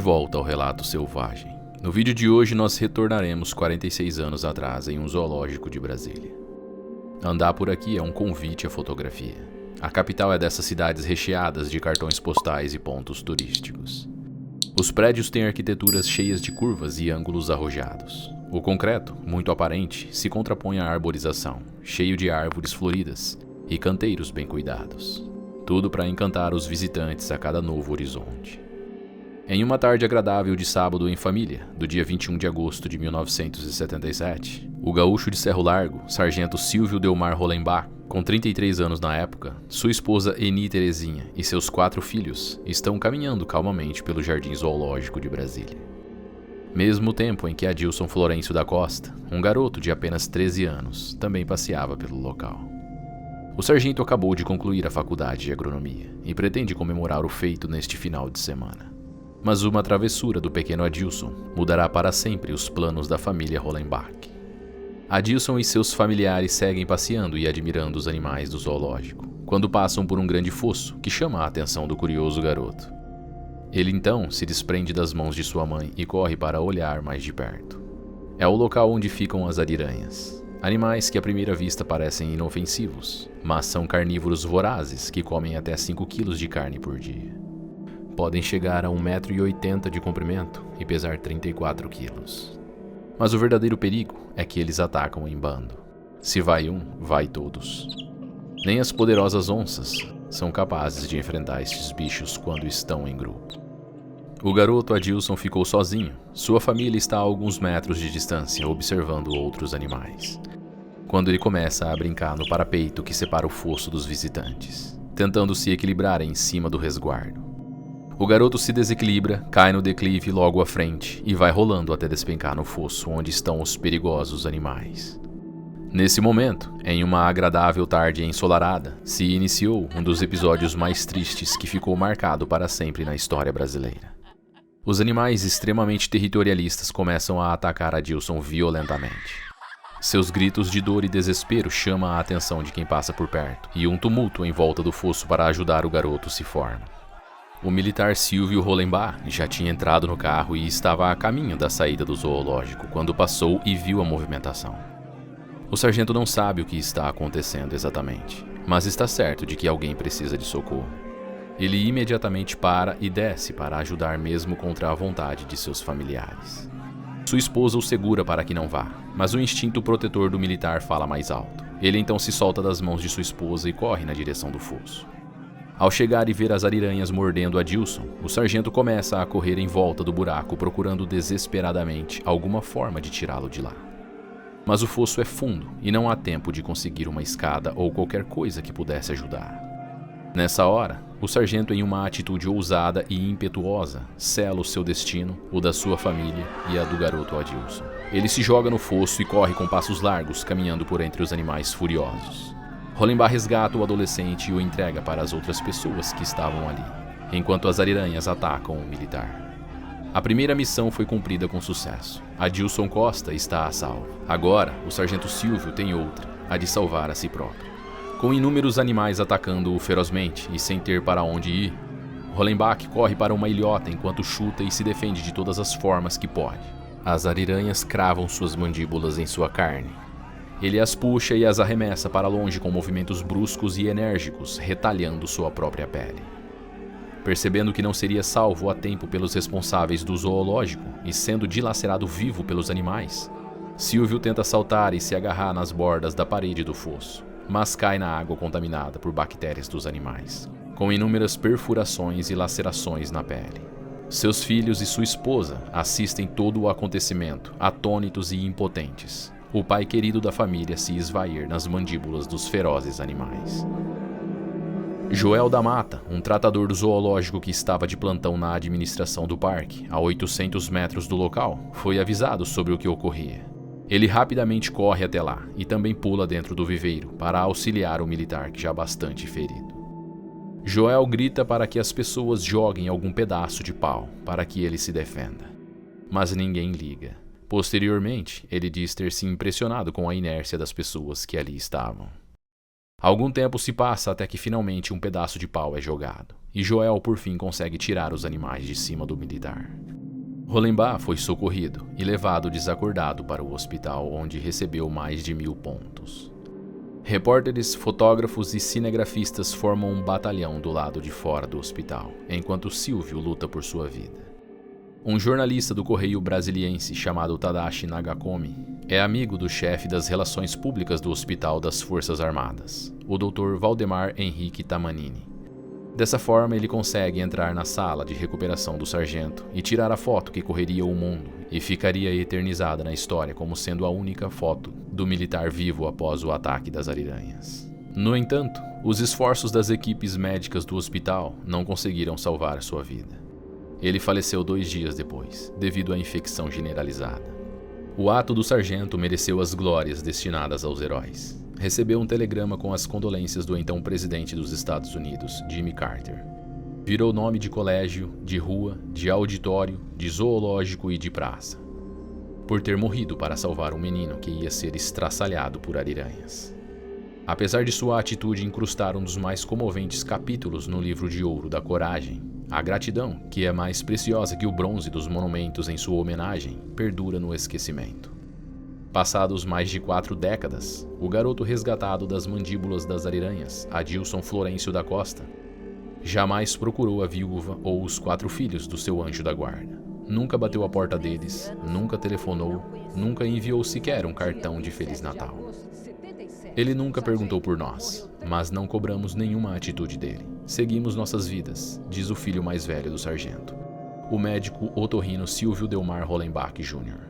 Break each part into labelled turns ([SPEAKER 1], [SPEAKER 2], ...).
[SPEAKER 1] volta ao Relato Selvagem. No vídeo de hoje nós retornaremos 46 anos atrás em um zoológico de Brasília. Andar por aqui é um convite à fotografia. A capital é dessas cidades recheadas de cartões postais e pontos turísticos. Os prédios têm arquiteturas cheias de curvas e ângulos arrojados. O concreto, muito aparente, se contrapõe à arborização, cheio de árvores floridas e canteiros bem cuidados. Tudo para encantar os visitantes a cada novo horizonte. Em uma tarde agradável de sábado em família, do dia 21 de agosto de 1977, o gaúcho de Cerro Largo, sargento Silvio Delmar Hollenbach, com 33 anos na época, sua esposa Eni Terezinha e seus 4 filhos estão caminhando calmamente pelo Jardim Zoológico de Brasília. Mesmo tempo em que Adilson Florencio da Costa, um garoto de apenas 13 anos, também passeava pelo local. O sargento acabou de concluir a faculdade de agronomia e pretende comemorar o feito neste final de semana. Mas uma travessura do pequeno Adilson mudará para sempre os planos da família Hollenbach. Adilson e seus familiares seguem passeando e admirando os animais do zoológico, quando passam por um grande fosso que chama a atenção do curioso garoto. Ele então se desprende das mãos de sua mãe e corre para olhar mais de perto. É o local onde ficam as ariranhas, animais que à primeira vista parecem inofensivos, mas são carnívoros vorazes que comem até 5 kg de carne por dia. Podem chegar a 1,80 m de comprimento e pesar 34 kg. Mas o verdadeiro perigo é que eles atacam em bando. Se vai um, vai todos. Nem as poderosas onças são capazes de enfrentar estes bichos quando estão em grupo. O garoto Adilson ficou sozinho. Sua família está a alguns metros de distância, observando outros animais. Quando ele começa a brincar no parapeito que separa o fosso dos visitantes, tentando se equilibrar em cima do resguardo. O garoto se desequilibra, cai no declive logo à frente e vai rolando até despencar no fosso onde estão os perigosos animais. Nesse momento, em uma agradável tarde ensolarada, se iniciou um dos episódios mais tristes que ficou marcado para sempre na história brasileira. Os animais extremamente territorialistas começam a atacar Adilson violentamente. Seus gritos de dor e desespero chamam a atenção de quem passa por perto, e um tumulto em volta do fosso para ajudar o garoto se forma. O militar Silvio Hollenbach já tinha entrado no carro e estava a caminho da saída do zoológico quando passou e viu a movimentação. O sargento não sabe o que está acontecendo exatamente, mas está certo de que alguém precisa de socorro. Ele imediatamente para e desce para ajudar mesmo contra a vontade de seus familiares. Sua esposa o segura para que não vá, mas o instinto protetor do militar fala mais alto. Ele então se solta das mãos de sua esposa e corre na direção do fosso. Ao chegar e ver as ariranhas mordendo Adilson, o sargento começa a correr em volta do buraco procurando desesperadamente alguma forma de tirá-lo de lá. Mas o fosso é fundo e não há tempo de conseguir uma escada ou qualquer coisa que pudesse ajudar. Nessa hora, o sargento, em uma atitude ousada e impetuosa, sela o seu destino, o da sua família e a do garoto Adilson. Ele se joga no fosso e corre com passos largos, caminhando por entre os animais furiosos. Hollenbach resgata o adolescente e o entrega para as outras pessoas que estavam ali, enquanto as ariranhas atacam o militar. A primeira missão foi cumprida com sucesso. Adilson Costa está a salvo. Agora, o sargento Silvio tem outra, a de salvar a si próprio. Com inúmeros animais atacando-o ferozmente e sem ter para onde ir, Hollenbach corre para uma ilhota enquanto chuta e se defende de todas as formas que pode. As ariranhas cravam suas mandíbulas em sua carne. Ele as puxa e as arremessa para longe com movimentos bruscos e enérgicos, retalhando sua própria pele. Percebendo que não seria salvo a tempo pelos responsáveis do zoológico e sendo dilacerado vivo pelos animais, Silvio tenta saltar e se agarrar nas bordas da parede do fosso, mas cai na água contaminada por bactérias dos animais, com inúmeras perfurações e lacerações na pele. Seus filhos e sua esposa assistem todo o acontecimento, atônitos e impotentes. O pai querido da família se esvair nas mandíbulas dos ferozes animais. Joel da Mata, um tratador do zoológico que estava de plantão na administração do parque, a 800 metros do local, foi avisado sobre o que ocorria. Ele rapidamente corre até lá e também pula dentro do viveiro para auxiliar o militar que já bastante ferido. Joel grita para que as pessoas joguem algum pedaço de pau para que ele se defenda. Mas ninguém liga. Posteriormente, ele diz ter se impressionado com a inércia das pessoas que ali estavam. Algum tempo se passa até que finalmente um pedaço de pau é jogado, e Joel por fim consegue tirar os animais de cima do militar. Hollenbach foi socorrido e levado desacordado para o hospital, onde recebeu mais de 1000 pontos. Repórteres, fotógrafos e cinegrafistas formam um batalhão do lado de fora do hospital, enquanto Silvio luta por sua vida. Um jornalista do Correio Brasiliense chamado Tadashi Nagakomi é amigo do chefe das relações públicas do Hospital das Forças Armadas, o Dr. Valdemar Henrique Tamanini. Dessa forma, ele consegue entrar na sala de recuperação do sargento e tirar a foto que correria o mundo e ficaria eternizada na história como sendo a única foto do militar vivo após o ataque das ariranhas. No entanto, os esforços das equipes médicas do hospital não conseguiram salvar sua vida. Ele faleceu 2 dias depois, devido à infecção generalizada. O ato do sargento mereceu as glórias destinadas aos heróis. Recebeu um telegrama com as condolências do então presidente dos Estados Unidos, Jimmy Carter. Virou nome de colégio, de rua, de auditório, de zoológico e de praça, por ter morrido para salvar um menino que ia ser estraçalhado por ariranhas. Apesar de sua atitude incrustar um dos mais comoventes capítulos no livro de ouro da coragem, a gratidão, que é mais preciosa que o bronze dos monumentos em sua homenagem, perdura no esquecimento. Passados mais de 4 décadas, o garoto resgatado das mandíbulas das ariranhas, Adilson Florencio da Costa, jamais procurou a viúva ou os 4 filhos do seu anjo da guarda. Nunca bateu a porta deles, nunca telefonou, nunca enviou sequer um cartão de Feliz Natal. Ele nunca perguntou por nós, mas não cobramos nenhuma atitude dele. Seguimos nossas vidas, diz o filho mais velho do sargento, o médico otorrino Silvio Delmar Hollenbach Jr.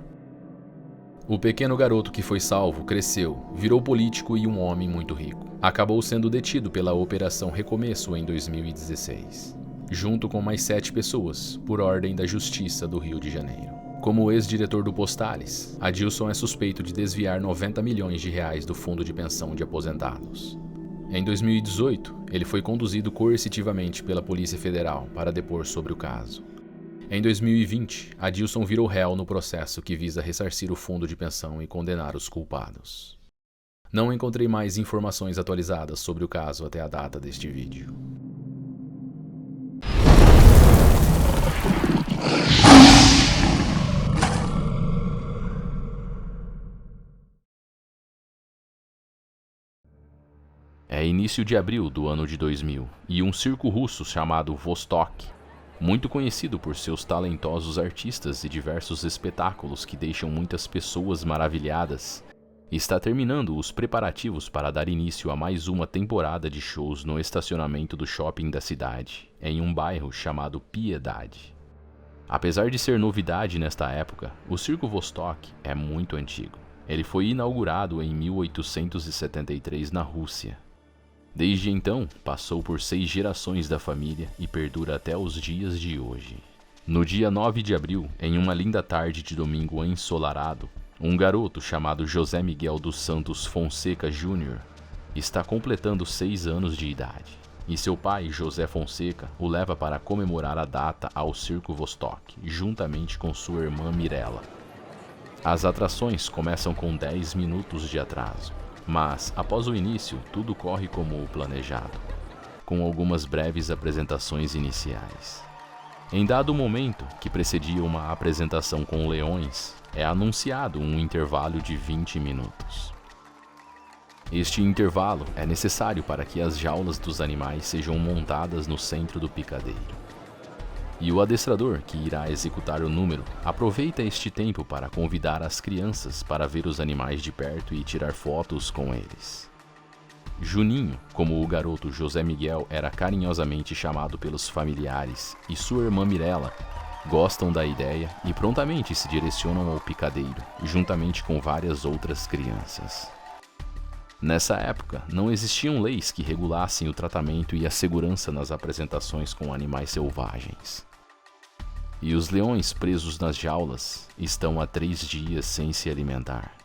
[SPEAKER 1] O pequeno garoto que foi salvo cresceu, virou político e um homem muito rico. Acabou sendo detido pela Operação Recomeço em 2016, junto com mais 7 pessoas, por ordem da Justiça do Rio de Janeiro. Como ex-diretor do Postales, Adilson é suspeito de desviar 90 milhões de reais do fundo de pensão de aposentados. Em 2018, ele foi conduzido coercitivamente pela Polícia Federal para depor sobre o caso. Em 2020, Adilson virou réu no processo que visa ressarcir o fundo de pensão e condenar os culpados. Não encontrei mais informações atualizadas sobre o caso até a data deste vídeo. É início de abril do ano de 2000 e um circo russo chamado Vostok, muito conhecido por seus talentosos artistas e diversos espetáculos que deixam muitas pessoas maravilhadas, está terminando os preparativos para dar início a mais uma temporada de shows no estacionamento do shopping da cidade, em um bairro chamado Piedade. Apesar de ser novidade nesta época, o Circo Vostok é muito antigo. Ele foi inaugurado em 1873 na Rússia. Desde então, passou por 6 gerações da família e perdura até os dias de hoje. No dia 9 de abril, em uma linda tarde de domingo ensolarado, um garoto chamado José Miguel dos Santos Fonseca Jr. está completando 6 anos de idade, e seu pai, José Fonseca, o leva para comemorar a data ao Circo Vostok, juntamente com sua irmã Mirella. As atrações começam com 10 minutos de atraso. Mas, após o início, tudo corre como o planejado, com algumas breves apresentações iniciais. Em dado momento, que precedia uma apresentação com leões, é anunciado um intervalo de 20 minutos. Este intervalo é necessário para que as jaulas dos animais sejam montadas no centro do picadeiro. E o adestrador, que irá executar o número, aproveita este tempo para convidar as crianças para ver os animais de perto e tirar fotos com eles. Juninho, como o garoto José Miguel era carinhosamente chamado pelos familiares, e sua irmã Mirella, gostam da ideia e prontamente se direcionam ao picadeiro, juntamente com várias outras crianças. Nessa época, não existiam leis que regulassem o tratamento e a segurança nas apresentações com animais selvagens. E os leões presos nas jaulas estão há 3 dias sem se alimentar.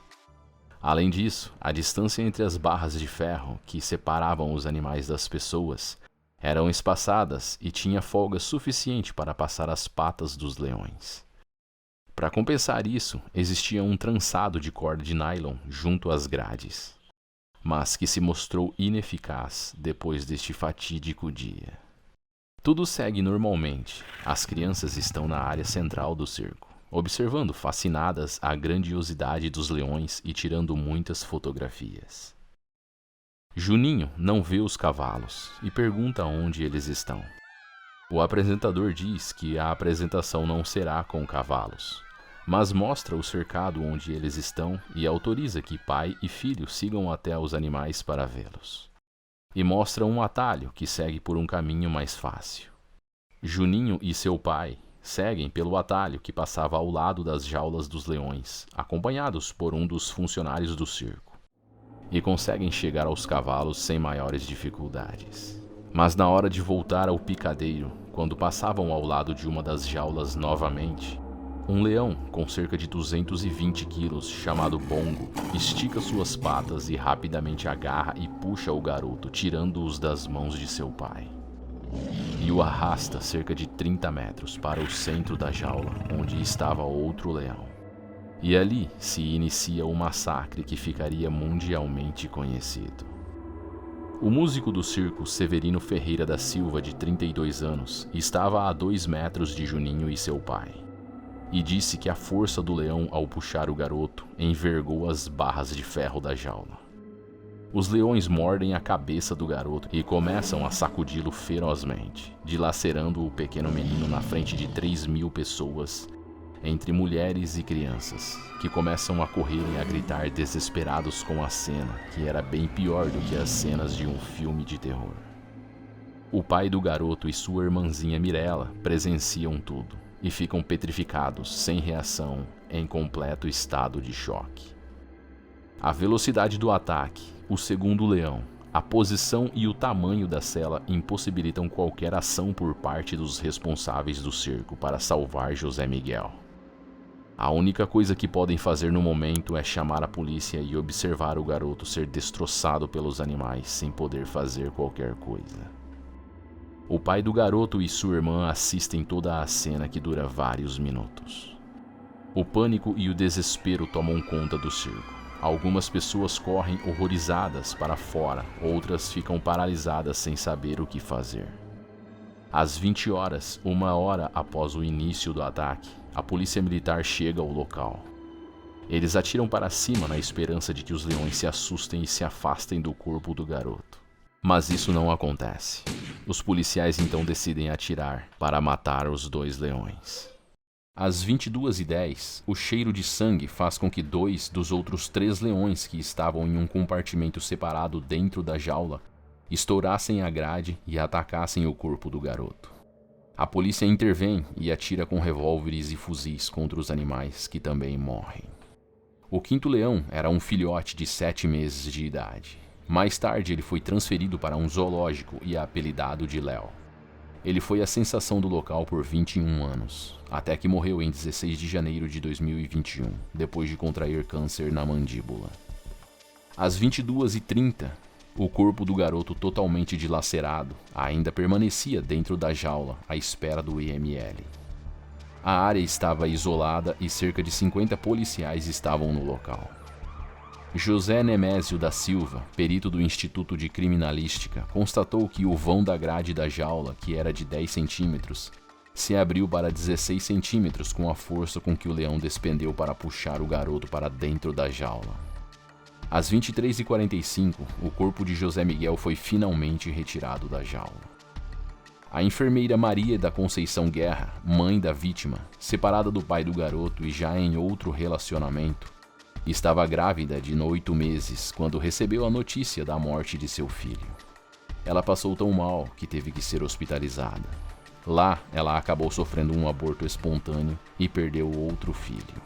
[SPEAKER 1] Além disso, a distância entre as barras de ferro que separavam os animais das pessoas eram espaçadas e tinha folga suficiente para passar as patas dos leões. Para compensar isso, existia um trançado de corda de nylon junto às grades, mas que se mostrou ineficaz depois deste fatídico dia. Tudo segue normalmente. As crianças estão na área central do circo, observando fascinadas a grandiosidade dos leões e tirando muitas fotografias. Juninho não vê os cavalos e pergunta onde eles estão. O apresentador diz que a apresentação não será com cavalos, mas mostra o cercado onde eles estão e autoriza que pai e filho sigam até os animais para vê-los. E mostra um atalho que segue por um caminho mais fácil. Juninho e seu pai seguem pelo atalho que passava ao lado das jaulas dos leões, acompanhados por um dos funcionários do circo, e conseguem chegar aos cavalos sem maiores dificuldades. Mas na hora de voltar ao picadeiro, quando passavam ao lado de uma das jaulas novamente, um leão com cerca de 220 quilos, chamado Bongo, estica suas patas e rapidamente agarra e puxa o garoto, tirando-os das mãos de seu pai. E o arrasta cerca de 30 metros para o centro da jaula, onde estava outro leão. E ali se inicia o massacre que ficaria mundialmente conhecido. O músico do circo Severino Ferreira da Silva, de 32 anos, estava a 2 metros de Juninho e seu pai, e disse que a força do leão ao puxar o garoto envergou as barras de ferro da jaula. Os leões mordem a cabeça do garoto e começam a sacudi-lo ferozmente, dilacerando o pequeno menino na frente de 3.000 pessoas, entre mulheres e crianças, que começam a correr e a gritar desesperados com a cena, que era bem pior do que as cenas de um filme de terror. O pai do garoto e sua irmãzinha Mirella presenciam tudo e ficam petrificados, sem reação, em completo estado de choque. A velocidade do ataque, o segundo leão, a posição e o tamanho da cela impossibilitam qualquer ação por parte dos responsáveis do circo para salvar José Miguel. A única coisa que podem fazer no momento é chamar a polícia e observar o garoto ser destroçado pelos animais sem poder fazer qualquer coisa. O pai do garoto e sua irmã assistem toda a cena, que dura vários minutos. O pânico e o desespero tomam conta do circo. Algumas pessoas correm horrorizadas para fora, outras ficam paralisadas sem saber o que fazer. Às 20 horas, 1 hora após o início do ataque, a polícia militar chega ao local. Eles atiram para cima na esperança de que os leões se assustem e se afastem do corpo do garoto. Mas isso não acontece. Os policiais então decidem atirar para matar os 2 leões. Às 22h10, o cheiro de sangue faz com que 2 dos outros 3 leões que estavam em um compartimento separado dentro da jaula estourassem a grade e atacassem o corpo do garoto. A polícia intervém e atira com revólveres e fuzis contra os animais, que também morrem. O 5º leão era um filhote de 7 meses de idade. Mais tarde ele foi transferido para um zoológico e apelidado de Léo. Ele foi a sensação do local por 21 anos, até que morreu em 16 de janeiro de 2021, depois de contrair câncer na mandíbula. Às 22h30, o corpo do garoto, totalmente dilacerado, ainda permanecia dentro da jaula à espera do IML. A área estava isolada e cerca de 50 policiais estavam no local. José Nemésio da Silva, perito do Instituto de Criminalística, constatou que o vão da grade da jaula, que era de 10 centímetros, se abriu para 16 centímetros com a força com que o leão despendeu para puxar o garoto para dentro da jaula. Às 23h45, o corpo de José Miguel foi finalmente retirado da jaula. A enfermeira Maria da Conceição Guerra, mãe da vítima, separada do pai do garoto e já em outro relacionamento, estava grávida de 8 meses quando recebeu a notícia da morte de seu filho. Ela passou tão mal que teve que ser hospitalizada. Lá, ela acabou sofrendo um aborto espontâneo e perdeu outro filho.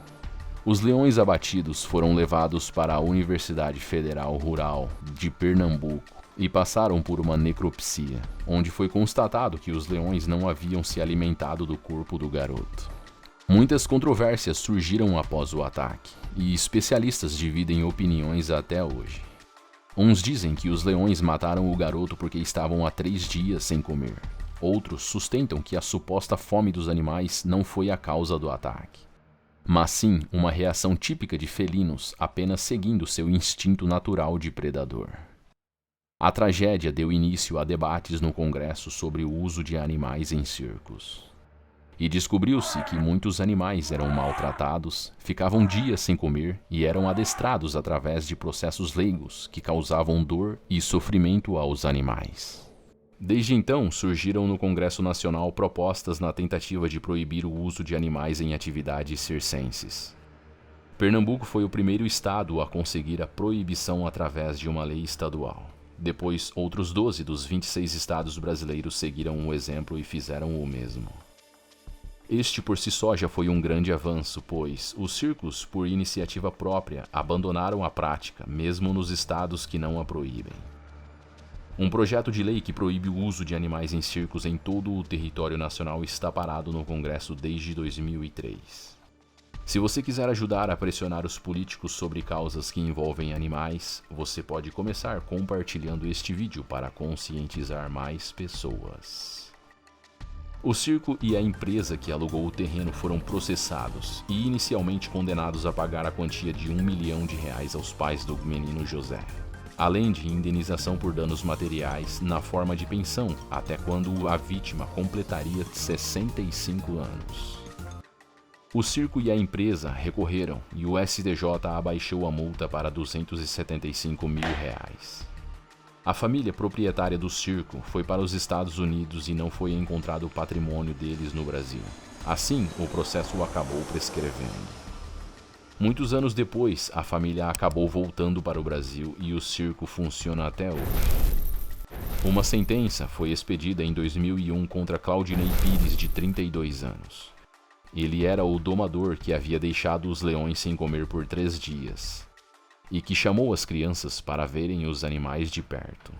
[SPEAKER 1] Os leões abatidos foram levados para a Universidade Federal Rural de Pernambuco e passaram por uma necropsia, onde foi constatado que os leões não haviam se alimentado do corpo do garoto. Muitas controvérsias surgiram após o ataque, e especialistas dividem opiniões até hoje. Uns dizem que os leões mataram o garoto porque estavam há 3 dias sem comer. Outros sustentam que a suposta fome dos animais não foi a causa do ataque, mas sim uma reação típica de felinos apenas seguindo seu instinto natural de predador. A tragédia deu início a debates no Congresso sobre o uso de animais em circos. E descobriu-se que muitos animais eram maltratados, ficavam dias sem comer e eram adestrados através de processos leigos que causavam dor e sofrimento aos animais. Desde então, surgiram no Congresso Nacional propostas na tentativa de proibir o uso de animais em atividades circenses. Pernambuco foi o primeiro estado a conseguir a proibição através de uma lei estadual. Depois, outros 12 dos 26 estados brasileiros seguiram o exemplo e fizeram o mesmo. Este por si só já foi um grande avanço, pois os circos, por iniciativa própria, abandonaram a prática, mesmo nos estados que não a proíbem. Um projeto de lei que proíbe o uso de animais em circos em todo o território nacional está parado no Congresso desde 2003. Se você quiser ajudar a pressionar os políticos sobre causas que envolvem animais, você pode começar compartilhando este vídeo para conscientizar mais pessoas. O circo e a empresa que alugou o terreno foram processados e inicialmente condenados a pagar a quantia de R$1 milhão aos pais do menino José, além de indenização por danos materiais na forma de pensão até quando a vítima completaria 65 anos. O circo e a empresa recorreram e o STJ abaixou a multa para R$275 mil. A família proprietária do circo foi para os Estados Unidos e não foi encontrado o patrimônio deles no Brasil. Assim, o processo acabou prescrevendo. Muitos anos depois, a família acabou voltando para o Brasil e o circo funciona até hoje. Uma sentença foi expedida em 2001 contra Claudinei Pires, de 32 anos. Ele era o domador que havia deixado os leões sem comer por 3 dias. E que chamou as crianças para verem os animais de perto.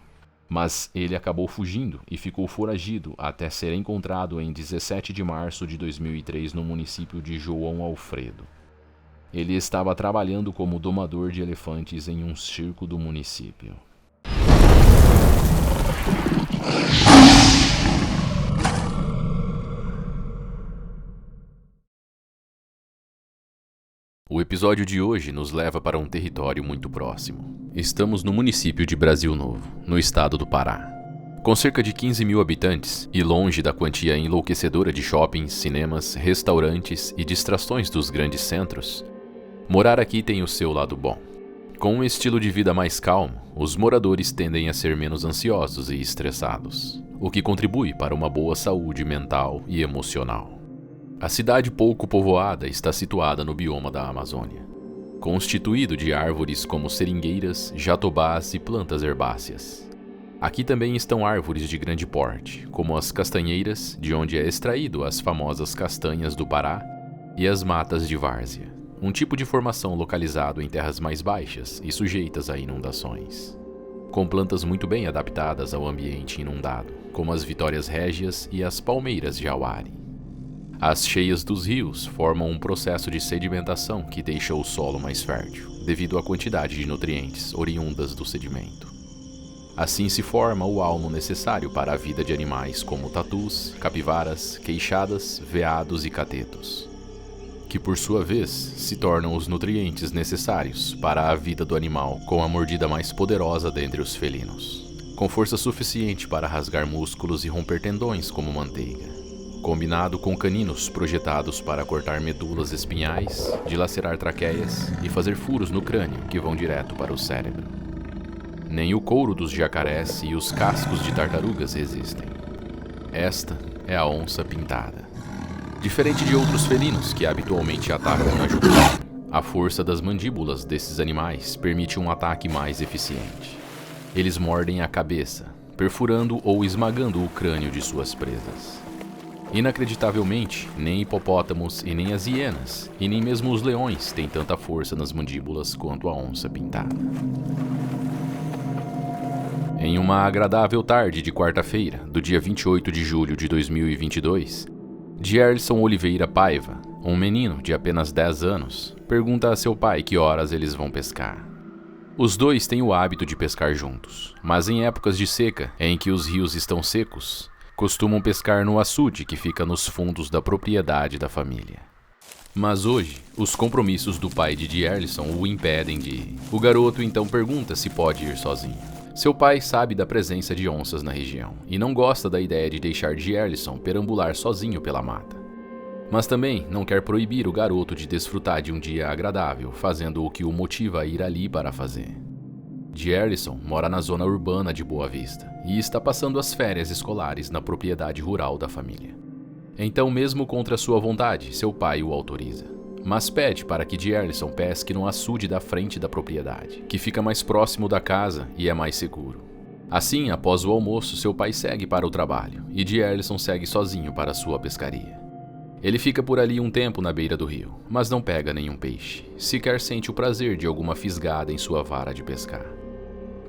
[SPEAKER 1] Mas ele acabou fugindo e ficou foragido até ser encontrado em 17 de março de 2003 no município de João Alfredo. Ele estava trabalhando como domador de elefantes em um circo do município. O episódio de hoje nos leva para um território muito próximo. Estamos no município de Brasil Novo, no estado do Pará. Com cerca de 15 mil habitantes e longe da quantia enlouquecedora de shoppings, cinemas, restaurantes e distrações dos grandes centros, morar aqui tem o seu lado bom. Com um estilo de vida mais calmo, os moradores tendem a ser menos ansiosos e estressados, o que contribui para uma boa saúde mental e emocional. A cidade pouco povoada está situada no bioma da Amazônia, constituído de árvores como seringueiras, jatobás e plantas herbáceas. Aqui também estão árvores de grande porte, como as castanheiras, de onde é extraído as famosas castanhas do Pará, e as matas de várzea, um tipo de formação localizado em terras mais baixas e sujeitas a inundações, com plantas muito bem adaptadas ao ambiente inundado, como as vitórias régias e as palmeiras jauari. As cheias dos rios formam um processo de sedimentação que deixa o solo mais fértil, devido à quantidade de nutrientes oriundas do sedimento. Assim se forma o almo necessário para a vida de animais como tatus, capivaras, queixadas, veados e catetos, que por sua vez se tornam os nutrientes necessários para a vida do animal com a mordida mais poderosa dentre os felinos, com força suficiente para rasgar músculos e romper tendões como manteiga, combinado com caninos projetados para cortar medulas espinhais, dilacerar traqueias e fazer furos no crânio que vão direto para o cérebro. Nem o couro dos jacarés e os cascos de tartarugas resistem. Esta é a onça pintada. Diferente de outros felinos que habitualmente atacam na jugular, a força das mandíbulas desses animais permite um ataque mais eficiente. Eles mordem a cabeça, perfurando ou esmagando o crânio de suas presas. Inacreditavelmente, nem hipopótamos e nem as hienas, e nem mesmo os leões têm tanta força nas mandíbulas quanto a onça pintada. Em uma agradável tarde de quarta-feira, do dia 28 de julho de 2022, Dierlson Oliveira Paiva, um menino de apenas 10 anos, pergunta a seu pai que horas eles vão pescar. Os dois têm o hábito de pescar juntos, mas em épocas de seca, em que os rios estão secos, costumam pescar no açude que fica nos fundos da propriedade da família. Mas hoje, os compromissos do pai de Dierlson o impedem de ir. O garoto então pergunta se pode ir sozinho. Seu pai sabe da presença de onças na região e não gosta da ideia de deixar Jierlison perambular sozinho pela mata. Mas também não quer proibir o garoto de desfrutar de um dia agradável, fazendo o que o motiva a ir ali para fazer. Jierlison mora na zona urbana de Boa Vista e está passando as férias escolares na propriedade rural da família. Então, mesmo contra sua vontade, seu pai o autoriza, mas pede para que Jierlison pesque no açude da frente da propriedade, que fica mais próximo da casa e é mais seguro. Assim, após o almoço, seu pai segue para o trabalho e Jierlison segue sozinho para sua pescaria. Ele fica por ali um tempo na beira do rio, mas não pega nenhum peixe, sequer sente o prazer de alguma fisgada em sua vara de pescar.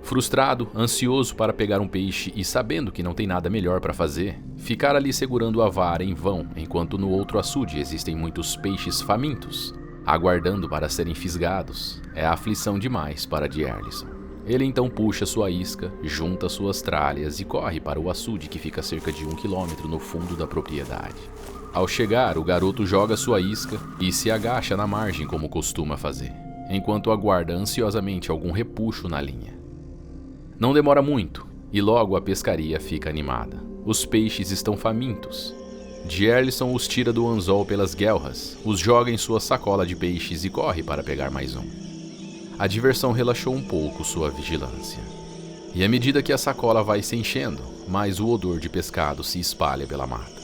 [SPEAKER 1] Frustrado, ansioso para pegar um peixe e sabendo que não tem nada melhor para fazer, ficar ali segurando a vara em vão enquanto no outro açude existem muitos peixes famintos, aguardando para serem fisgados, é aflição demais para Jierlison. Ele então puxa sua isca, junta suas tralhas e corre para o açude que fica a cerca de 1 quilômetro no fundo da propriedade. Ao chegar, o garoto joga sua isca e se agacha na margem como costuma fazer, enquanto aguarda ansiosamente algum repuxo na linha. Não demora muito, e logo a pescaria fica animada. Os peixes estão famintos. Jierlison os tira do anzol pelas guelras, os joga em sua sacola de peixes e corre para pegar mais um. A diversão relaxou um pouco sua vigilância. E à medida que a sacola vai se enchendo, mais o odor de pescado se espalha pela mata.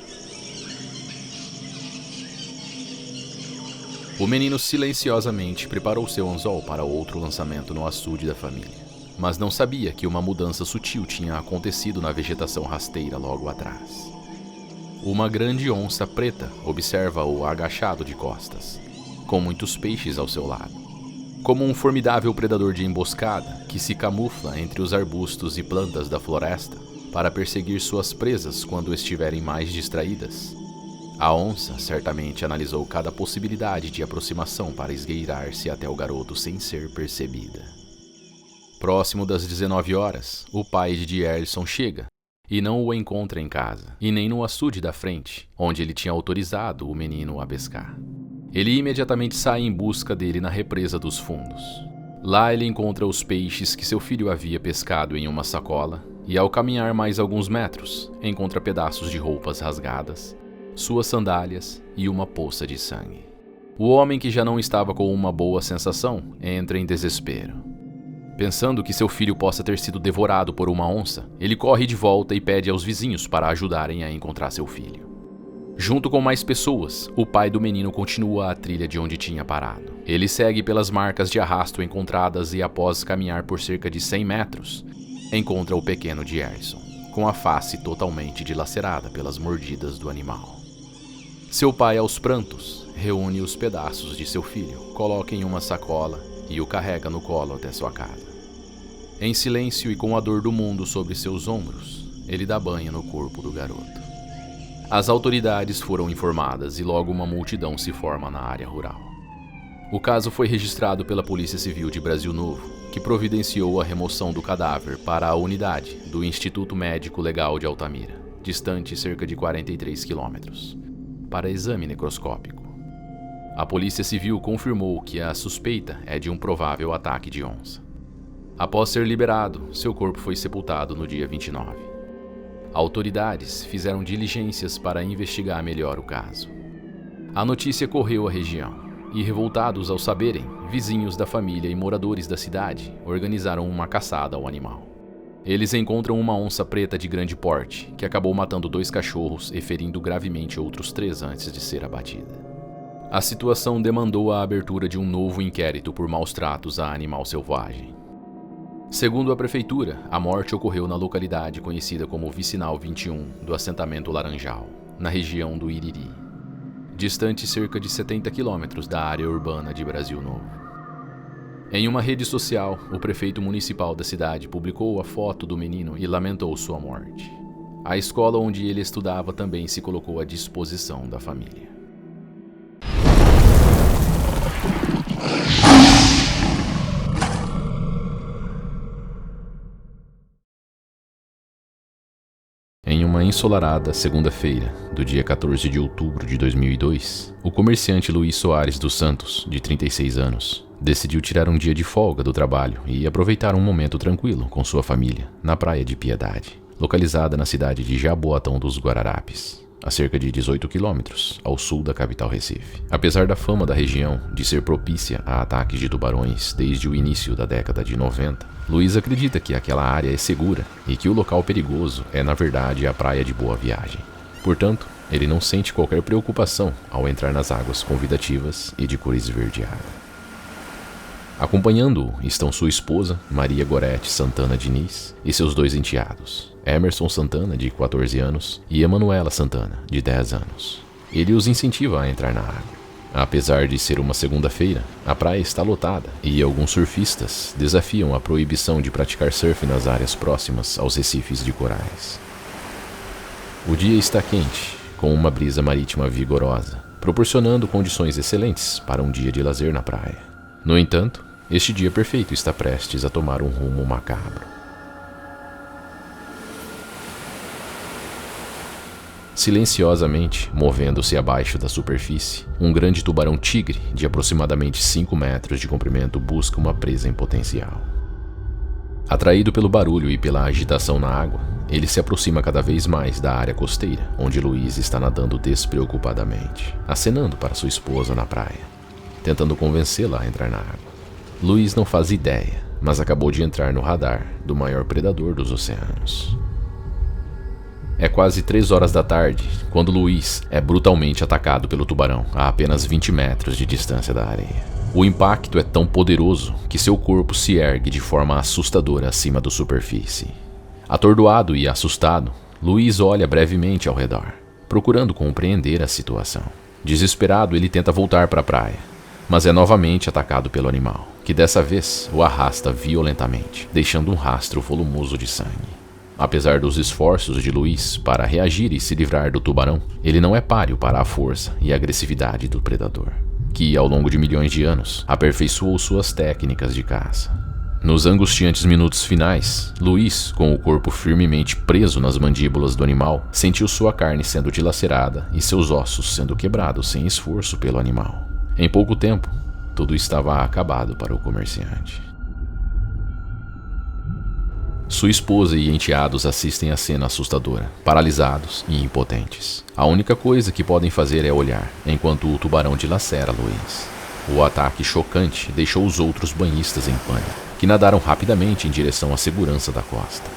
[SPEAKER 1] O menino silenciosamente preparou seu anzol para outro lançamento no açude da família, mas não sabia que uma mudança sutil tinha acontecido na vegetação rasteira logo atrás. Uma grande onça preta observa-o agachado de costas, com muitos peixes ao seu lado. Como um formidável predador de emboscada que se camufla entre os arbustos e plantas da floresta para perseguir suas presas quando estiverem mais distraídas, a onça certamente analisou cada possibilidade de aproximação para esgueirar-se até o garoto sem ser percebida. Próximo das 19 horas, o pai de Jierlison chega e não o encontra em casa, e nem no açude da frente, onde ele tinha autorizado o menino a pescar. Ele imediatamente sai em busca dele na represa dos fundos. Lá ele encontra os peixes que seu filho havia pescado em uma sacola, e ao caminhar mais alguns metros, encontra pedaços de roupas rasgadas, suas sandálias e uma poça de sangue. O homem, que já não estava com uma boa sensação, entra em desespero. Pensando que seu filho possa ter sido devorado por uma onça, ele corre de volta e pede aos vizinhos para ajudarem a encontrar seu filho. Junto com mais pessoas, o pai do menino continua a trilha de onde tinha parado. Ele segue pelas marcas de arrasto encontradas e, após caminhar por cerca de 100 metros, encontra o pequeno Jierlison, com a face totalmente dilacerada pelas mordidas do animal. Seu pai, aos prantos, reúne os pedaços de seu filho, coloca em uma sacola e o carrega no colo até sua casa. Em silêncio e com a dor do mundo sobre seus ombros, ele dá banho no corpo do garoto. As autoridades foram informadas e logo uma multidão se forma na área rural. O caso foi registrado pela Polícia Civil de Brasil Novo, que providenciou a remoção do cadáver para a unidade do Instituto Médico Legal de Altamira, distante cerca de 43 quilômetros, para exame necroscópico. A Polícia Civil confirmou que a suspeita é de um provável ataque de onça. Após ser liberado, seu corpo foi sepultado no dia 29. Autoridades fizeram diligências para investigar melhor o caso. A notícia correu à região e, revoltados ao saberem, vizinhos da família e moradores da cidade organizaram uma caçada ao animal. Eles encontram uma onça preta de grande porte, que acabou matando 2 cachorros e ferindo gravemente outros 3 antes de ser abatida. A situação demandou a abertura de um novo inquérito por maus tratos a animal selvagem. Segundo a prefeitura, a morte ocorreu na localidade conhecida como Vicinal 21 do assentamento Laranjal, na região do Iriri, distante cerca de 70 quilômetros da área urbana de Brasil Novo. Em uma rede social, o prefeito municipal da cidade publicou a foto do menino e lamentou sua morte. A escola onde ele estudava também se colocou à disposição da família. Em uma ensolarada segunda-feira, do dia 14 de outubro de 2002, o comerciante Luiz Soares dos Santos, de 36 anos, decidiu tirar um dia de folga do trabalho e aproveitar um momento tranquilo com sua família na Praia de Piedade, localizada na cidade de Jaboatão dos Guararapes, a cerca de 18 quilômetros ao sul da capital Recife. Apesar da fama da região de ser propícia a ataques de tubarões desde o início da década de 90, Luiz acredita que aquela área é segura e que o local perigoso é, na verdade, a Praia de Boa Viagem. Portanto, ele não sente qualquer preocupação ao entrar nas águas convidativas e de cor esverdeada. Acompanhando-o estão sua esposa, Maria Gorete Santana Diniz, e seus 2 enteados, Emerson Santana, de 14 anos, e Emanuela Santana, de 10 anos. Ele os incentiva a entrar na água. Apesar de ser uma segunda-feira, a praia está lotada e alguns surfistas desafiam a proibição de praticar surf nas áreas próximas aos recifes de corais. O dia está quente, com uma brisa marítima vigorosa, proporcionando condições excelentes para um dia de lazer na praia. No entanto, este dia perfeito está prestes a tomar um rumo macabro. Silenciosamente, movendo-se abaixo da superfície, um grande tubarão-tigre de aproximadamente 5 metros de comprimento busca uma presa em potencial. Atraído pelo barulho e pela agitação na água, ele se aproxima cada vez mais da área costeira, onde Luiz está nadando despreocupadamente, acenando para sua esposa na praia, tentando convencê-la a entrar na água. Luiz não faz ideia, mas acabou de entrar no radar do maior predador dos oceanos. É quase 3 horas da tarde, quando Luiz é brutalmente atacado pelo tubarão a apenas 20 metros de distância da areia. O impacto é tão poderoso que seu corpo se ergue de forma assustadora acima da superfície. Atordoado e assustado, Luiz olha brevemente ao redor, procurando compreender a situação. Desesperado, ele tenta voltar para a praia, mas é novamente atacado pelo animal, que dessa vez o arrasta violentamente, deixando um rastro volumoso de sangue. Apesar dos esforços de Luiz para reagir e se livrar do tubarão, ele não é páreo para a força e agressividade do predador, que, ao longo de milhões de anos, aperfeiçoou suas técnicas de caça. Nos angustiantes minutos finais, Luiz, com o corpo firmemente preso nas mandíbulas do animal, sentiu sua carne sendo dilacerada e seus ossos sendo quebrados sem esforço pelo animal. Em pouco tempo, tudo estava acabado para o comerciante. Sua esposa e enteados assistem à cena assustadora, paralisados e impotentes. A única coisa que podem fazer é olhar, enquanto o tubarão dilacera Luiz. O ataque chocante deixou os outros banhistas em pânico, que nadaram rapidamente em direção à segurança da costa.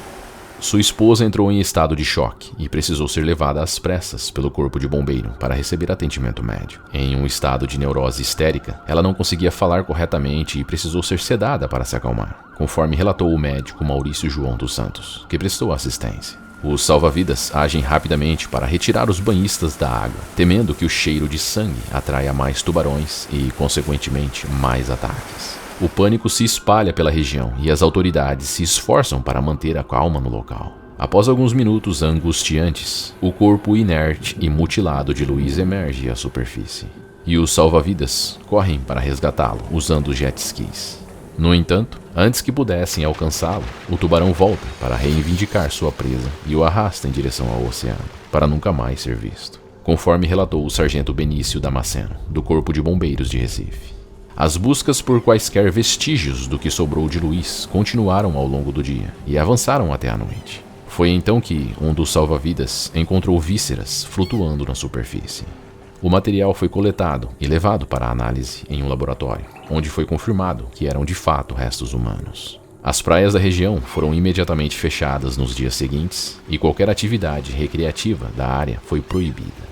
[SPEAKER 1] Sua esposa entrou em estado de choque e precisou ser levada às pressas pelo corpo de bombeiro para receber atendimento médico. Em um estado de neurose histérica, ela não conseguia falar corretamente e precisou ser sedada para se acalmar, conforme relatou o médico Maurício João dos Santos, que prestou assistência. Os salva-vidas agem rapidamente para retirar os banhistas da água, temendo que o cheiro de sangue atraia mais tubarões e, consequentemente, mais ataques. O pânico se espalha pela região e as autoridades se esforçam para manter a calma no local. Após alguns minutos angustiantes, o corpo inerte e mutilado de Luiz emerge à superfície, e os salva-vidas correm para resgatá-lo usando jet skis. No entanto, antes que pudessem alcançá-lo, o tubarão volta para reivindicar sua presa e o arrasta em direção ao oceano, para nunca mais ser visto, conforme relatou o sargento Benício Damasceno, do Corpo de Bombeiros de Recife. As buscas por quaisquer vestígios do que sobrou de Luiz continuaram ao longo do dia e avançaram até a noite. Foi então que um dos salva-vidas encontrou vísceras flutuando na superfície. O material foi coletado e levado para análise em um laboratório, onde foi confirmado que eram de fato restos humanos. As praias da região foram imediatamente fechadas nos dias seguintes e qualquer atividade recreativa da área foi proibida.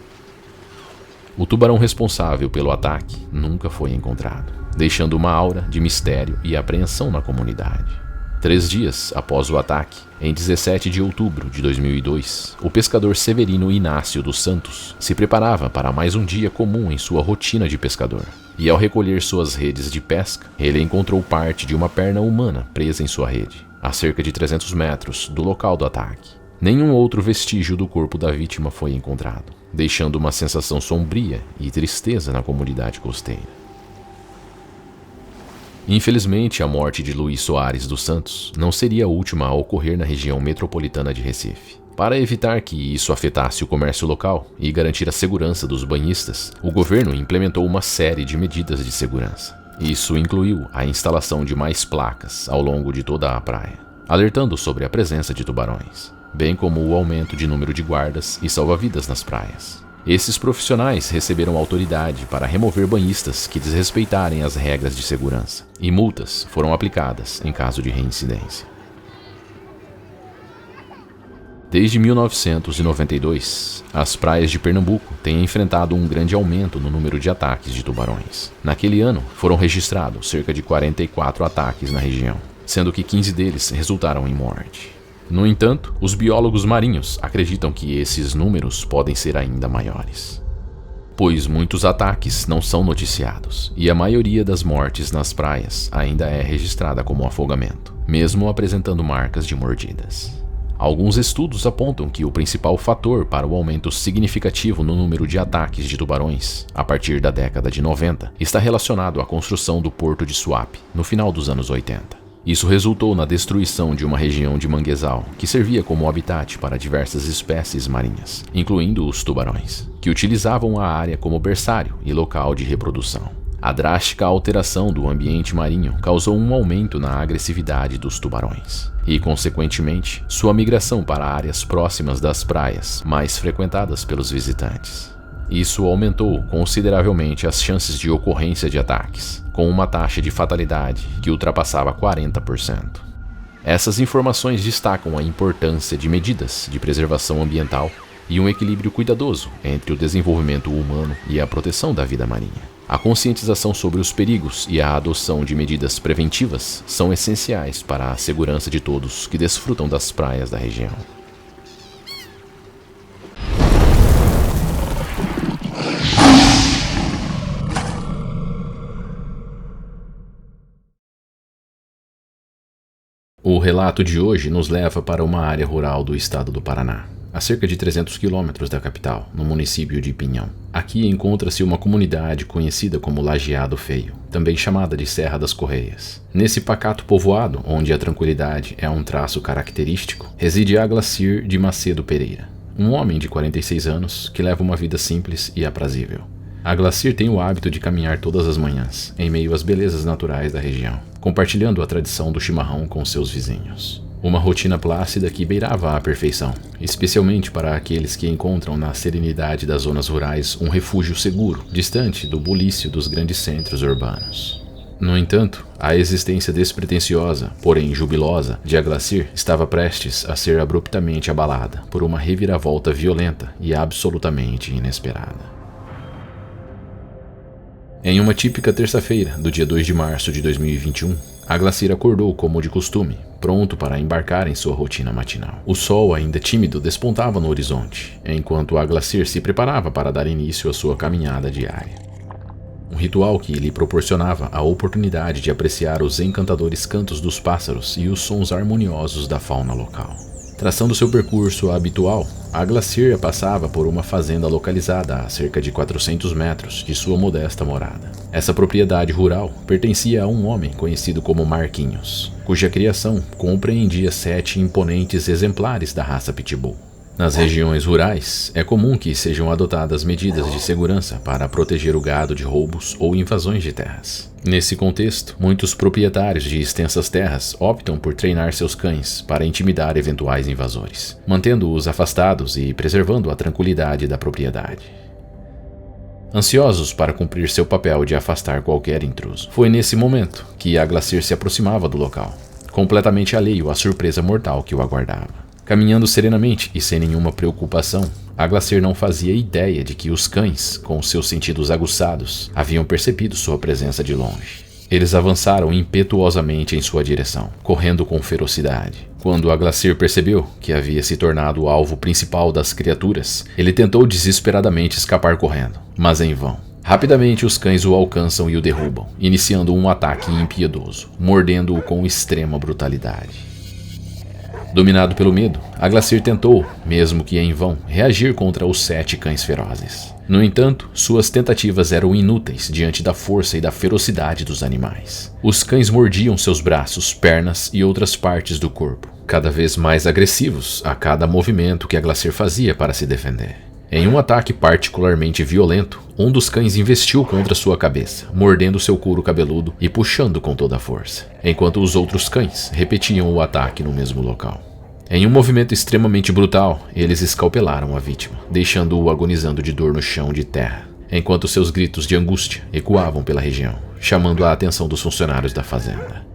[SPEAKER 1] O tubarão responsável pelo ataque nunca foi encontrado, deixando uma aura de mistério e apreensão na comunidade. 3 dias após o ataque, em 17 de outubro de 2002, o pescador Severino Inácio dos Santos se preparava para mais um dia comum em sua rotina de pescador. E ao recolher suas redes de pesca, ele encontrou parte de uma perna humana presa em sua rede, a cerca de 300 metros do local do ataque. Nenhum outro vestígio do corpo da vítima foi encontrado, deixando uma sensação sombria e tristeza na comunidade costeira. Infelizmente, a morte de Luiz Soares dos Santos não seria a última a ocorrer na região metropolitana de Recife. Para evitar que isso afetasse o comércio local e garantir a segurança dos banhistas, o governo implementou uma série de medidas de segurança. Isso incluiu a instalação de mais placas ao longo de toda a praia, alertando sobre a presença de tubarões, bem como o aumento de número de guardas e salva-vidas nas praias. Esses profissionais receberam autoridade para remover banhistas que desrespeitarem as regras de segurança, e multas foram aplicadas em caso de reincidência. Desde 1992, as praias de Pernambuco têm enfrentado um grande aumento no número de ataques de tubarões. Naquele ano, foram registrados cerca de 44 ataques na região, sendo que 15 deles resultaram em morte. No entanto, os biólogos marinhos acreditam que esses números podem ser ainda maiores, pois muitos ataques não são noticiados e a maioria das mortes nas praias ainda é registrada como afogamento, mesmo apresentando marcas de mordidas. Alguns estudos apontam que o principal fator para o aumento significativo no número de ataques de tubarões a partir da década de 90 está relacionado à construção do porto de Suape no final dos anos 80. Isso resultou na destruição de uma região de manguezal que servia como habitat para diversas espécies marinhas, incluindo os tubarões, que utilizavam a área como berçário e local de reprodução. A drástica alteração do ambiente marinho causou um aumento na agressividade dos tubarões e, consequentemente, sua migração para áreas próximas das praias mais frequentadas pelos visitantes. Isso aumentou consideravelmente as chances de ocorrência de ataques, com uma taxa de fatalidade que ultrapassava 40%. Essas informações destacam a importância de medidas de preservação ambiental e um equilíbrio cuidadoso entre o desenvolvimento humano e a proteção da vida marinha. A conscientização sobre os perigos e a adoção de medidas preventivas são essenciais para a segurança de todos que desfrutam das praias da região. O relato de hoje nos leva para uma área rural do estado do Paraná, a cerca de 300 quilômetros da capital, no município de Pinhão. Aqui encontra-se uma comunidade conhecida como Lajeado Feio, também chamada de Serra das Correias. Nesse pacato povoado, onde a tranquilidade é um traço característico, reside Aglacir de Macedo Pereira, um homem de 46 anos que leva uma vida simples e aprazível. Aglacir tem o hábito de caminhar todas as manhãs, em meio às belezas naturais da região, compartilhando a tradição do chimarrão com seus vizinhos. Uma rotina plácida que beirava a perfeição, especialmente para aqueles que encontram na serenidade das zonas rurais um refúgio seguro, distante do bulício dos grandes centros urbanos. No entanto, a existência despretensiosa, porém jubilosa, de Aglacir estava prestes a ser abruptamente abalada por uma reviravolta violenta e absolutamente inesperada. Em uma típica terça-feira do dia 2 de março de 2021, Aglacir acordou como de costume, pronto para embarcar em sua rotina matinal. O sol, ainda tímido, despontava no horizonte, enquanto Aglacir se preparava para dar início à sua caminhada diária. Um ritual que lhe proporcionava a oportunidade de apreciar os encantadores cantos dos pássaros e os sons harmoniosos da fauna local. Traçando seu percurso habitual, Aglacir passava por uma fazenda localizada a cerca de 400 metros de sua modesta morada. Essa propriedade rural pertencia a um homem conhecido como Marquinhos, cuja criação compreendia 7 imponentes exemplares da raça Pitbull. Nas regiões rurais, é comum que sejam adotadas medidas de segurança para proteger o gado de roubos ou invasões de terras. Nesse contexto, muitos proprietários de extensas terras optam por treinar seus cães para intimidar eventuais invasores, mantendo-os afastados e preservando a tranquilidade da propriedade. Ansiosos para cumprir seu papel de afastar qualquer intruso, foi nesse momento que Aglacir se aproximava do local, completamente alheio à surpresa mortal que o aguardava. Caminhando serenamente e sem nenhuma preocupação, Aglacir não fazia ideia de que os cães, com seus sentidos aguçados, haviam percebido sua presença de longe. Eles avançaram impetuosamente em sua direção, correndo com ferocidade. Quando Aglacir percebeu que havia se tornado o alvo principal das criaturas, ele tentou desesperadamente escapar correndo, mas em vão. Rapidamente os cães o alcançam e o derrubam, iniciando um ataque impiedoso, mordendo-o com extrema brutalidade. Dominado pelo medo, Aglacir tentou, mesmo que em vão, reagir contra os 7 cães ferozes. No entanto, suas tentativas eram inúteis diante da força e da ferocidade dos animais. Os cães mordiam seus braços, pernas e outras partes do corpo, cada vez mais agressivos a cada movimento que Aglacir fazia para se defender. Em um ataque particularmente violento, um dos cães investiu contra sua cabeça, mordendo seu couro cabeludo e puxando com toda a força, enquanto os outros cães repetiam o ataque no mesmo local. Em um movimento extremamente brutal, eles escalpelaram a vítima, deixando-o agonizando de dor no chão de terra, enquanto seus gritos de angústia ecoavam pela região, chamando a atenção dos funcionários da fazenda.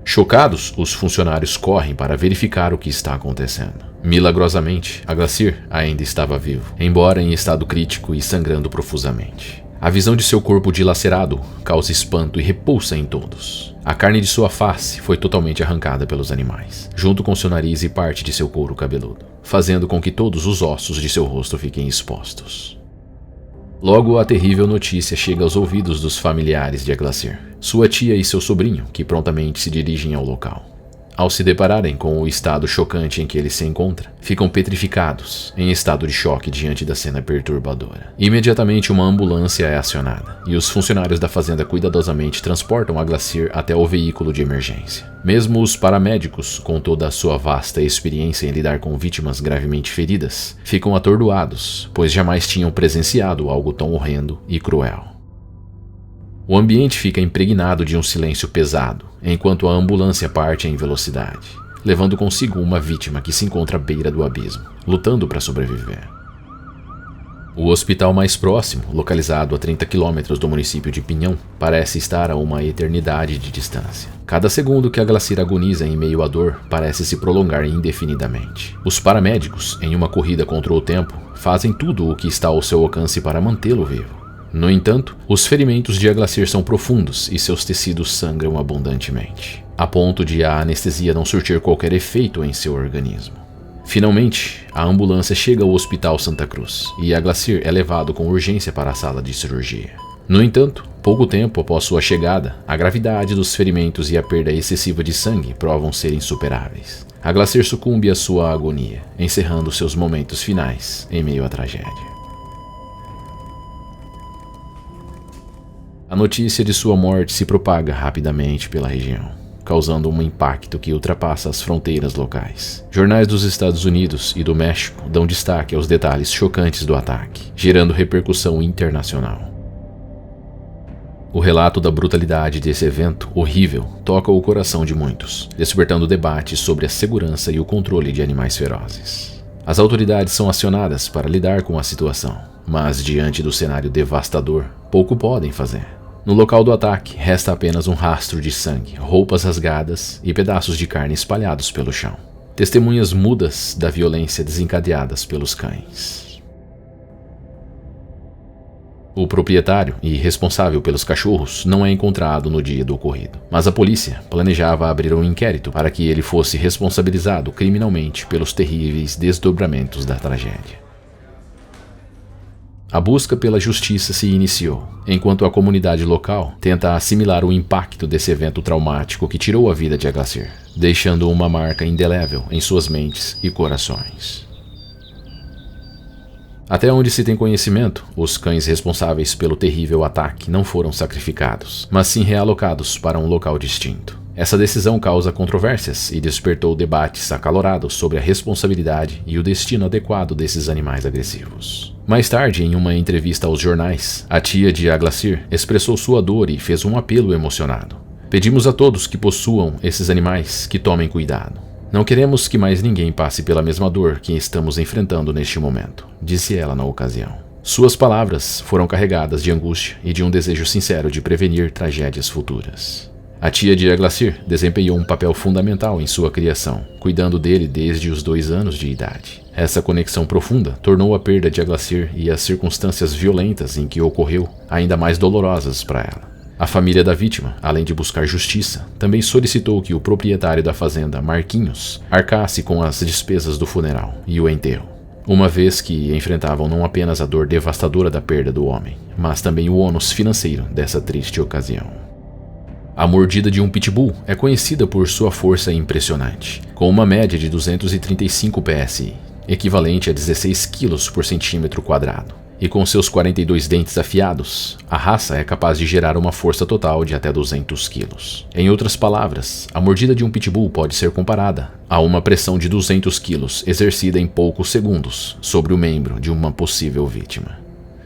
[SPEAKER 1] Chocados, os funcionários correm para verificar o que está acontecendo. Milagrosamente, Aglacyr ainda estava vivo, embora em estado crítico e sangrando profusamente. A visão de seu corpo dilacerado causa espanto e repulsa em todos. A carne de sua face foi totalmente arrancada pelos animais, junto com seu nariz e parte de seu couro cabeludo, fazendo com que todos os ossos de seu rosto fiquem expostos. Logo, a terrível notícia chega aos ouvidos dos familiares de Aglacyr, sua tia e seu sobrinho, que prontamente se dirigem ao local. Ao se depararem com o estado chocante em que ele se encontra, ficam petrificados, em estado de choque diante da cena perturbadora. Imediatamente uma ambulância é acionada, e os funcionários da fazenda cuidadosamente transportam Aglacyr até o veículo de emergência. Mesmo os paramédicos, com toda a sua vasta experiência em lidar com vítimas gravemente feridas, ficam atordoados, pois jamais tinham presenciado algo tão horrendo e cruel. O ambiente fica impregnado de um silêncio pesado, enquanto a ambulância parte em velocidade, levando consigo uma vítima que se encontra à beira do abismo, lutando para sobreviver. O hospital mais próximo, localizado a 30 quilômetros do município de Pinhão, parece estar a uma eternidade de distância. Cada segundo que Aglacyr agoniza em meio à dor parece se prolongar indefinidamente. Os paramédicos, em uma corrida contra o tempo, fazem tudo o que está ao seu alcance para mantê-lo vivo. No entanto, os ferimentos de Aglacyr são profundos e seus tecidos sangram abundantemente, a ponto de a anestesia não surtir qualquer efeito em seu organismo. Finalmente, a ambulância chega ao Hospital Santa Cruz e Aglacyr é levado com urgência para a sala de cirurgia. No entanto, pouco tempo após sua chegada, a gravidade dos ferimentos e a perda excessiva de sangue provam ser insuperáveis. Aglacyr sucumbe à sua agonia, encerrando seus momentos finais em meio à tragédia. A notícia de sua morte se propaga rapidamente pela região, causando um impacto que ultrapassa as fronteiras locais. Jornais dos Estados Unidos e do México dão destaque aos detalhes chocantes do ataque, gerando repercussão internacional. O relato da brutalidade desse evento horrível toca o coração de muitos, despertando debates sobre a segurança e o controle de animais ferozes. As autoridades são acionadas para lidar com a situação, mas diante do cenário devastador, pouco podem fazer. No local do ataque, resta apenas um rastro de sangue, roupas rasgadas e pedaços de carne espalhados pelo chão. Testemunhas mudas da violência desencadeadas pelos cães. O proprietário e responsável pelos cachorros não é encontrado no dia do ocorrido, mas a polícia planejava abrir um inquérito para que ele fosse responsabilizado criminalmente pelos terríveis desdobramentos da tragédia. A busca pela justiça se iniciou, enquanto a comunidade local tenta assimilar o impacto desse evento traumático que tirou a vida de Aglacyr, deixando uma marca indelével em suas mentes e corações. Até onde se tem conhecimento, os cães responsáveis pelo terrível ataque não foram sacrificados, mas sim realocados para um local distinto. Essa decisão causa controvérsias e despertou debates acalorados sobre a responsabilidade e o destino adequado desses animais agressivos. Mais tarde, em uma entrevista aos jornais, a tia de Aglacyr expressou sua dor e fez um apelo emocionado. Pedimos a todos que possuam esses animais que tomem cuidado. Não queremos que mais ninguém passe pela mesma dor que estamos enfrentando neste momento, disse ela na ocasião. Suas palavras foram carregadas de angústia e de um desejo sincero de prevenir tragédias futuras. A tia de Aglacyr desempenhou um papel fundamental em sua criação, cuidando dele desde os 2 anos de idade. Essa conexão profunda tornou a perda de Aglacyr e as circunstâncias violentas em que ocorreu ainda mais dolorosas para ela. A família da vítima, além de buscar justiça, também solicitou que o proprietário da fazenda, Marquinhos, arcasse com as despesas do funeral e o enterro, uma vez que enfrentavam não apenas a dor devastadora da perda do homem, mas também o ônus financeiro dessa triste ocasião. A mordida de um pitbull é conhecida por sua força impressionante, com uma média de 235 PSI, equivalente a 16 kg por centímetro quadrado. E com seus 42 dentes afiados, a raça é capaz de gerar uma força total de até 200 quilos. Em outras palavras, a mordida de um pitbull pode ser comparada a uma pressão de 200 quilos exercida em poucos segundos sobre o membro de uma possível vítima.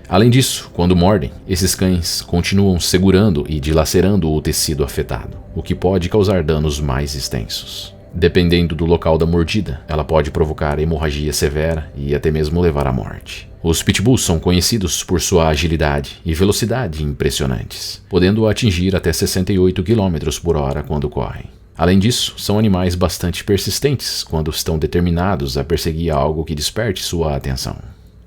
[SPEAKER 1] Além disso, quando mordem, esses cães continuam segurando e dilacerando o tecido afetado, o que pode causar danos mais extensos. Dependendo do local da mordida, ela pode provocar hemorragia severa e até mesmo levar à morte. Os pitbulls são conhecidos por sua agilidade e velocidade impressionantes, podendo atingir até 68 km/h quando correm. Além disso, são animais bastante persistentes quando estão determinados a perseguir algo que desperte sua atenção.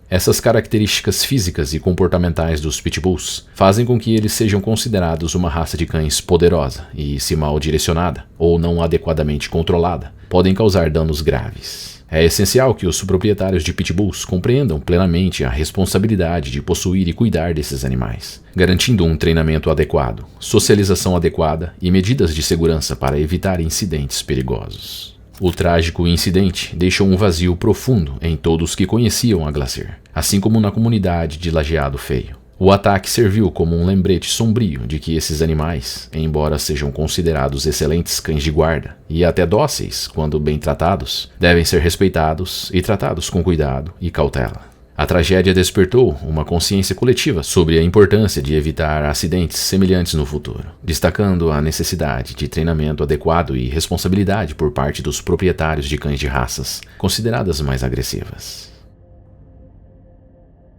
[SPEAKER 1] Essas características físicas e comportamentais dos pitbulls fazem com que eles sejam considerados uma raça de cães poderosa e, se mal direcionada ou não adequadamente controlada, podem causar danos graves. É essencial que os proprietários de pitbulls compreendam plenamente a responsabilidade de possuir e cuidar desses animais, garantindo um treinamento adequado, socialização adequada e medidas de segurança para evitar incidentes perigosos. O trágico incidente deixou um vazio profundo em todos que conheciam a Glacier, assim como na comunidade de Lajeado Feio. O ataque serviu como um lembrete sombrio de que esses animais, embora sejam considerados excelentes cães de guarda e até dóceis quando bem tratados, devem ser respeitados e tratados com cuidado e cautela. A tragédia despertou uma consciência coletiva sobre a importância de evitar acidentes semelhantes no futuro, destacando a necessidade de treinamento adequado e responsabilidade por parte dos proprietários de cães de raças consideradas mais agressivas.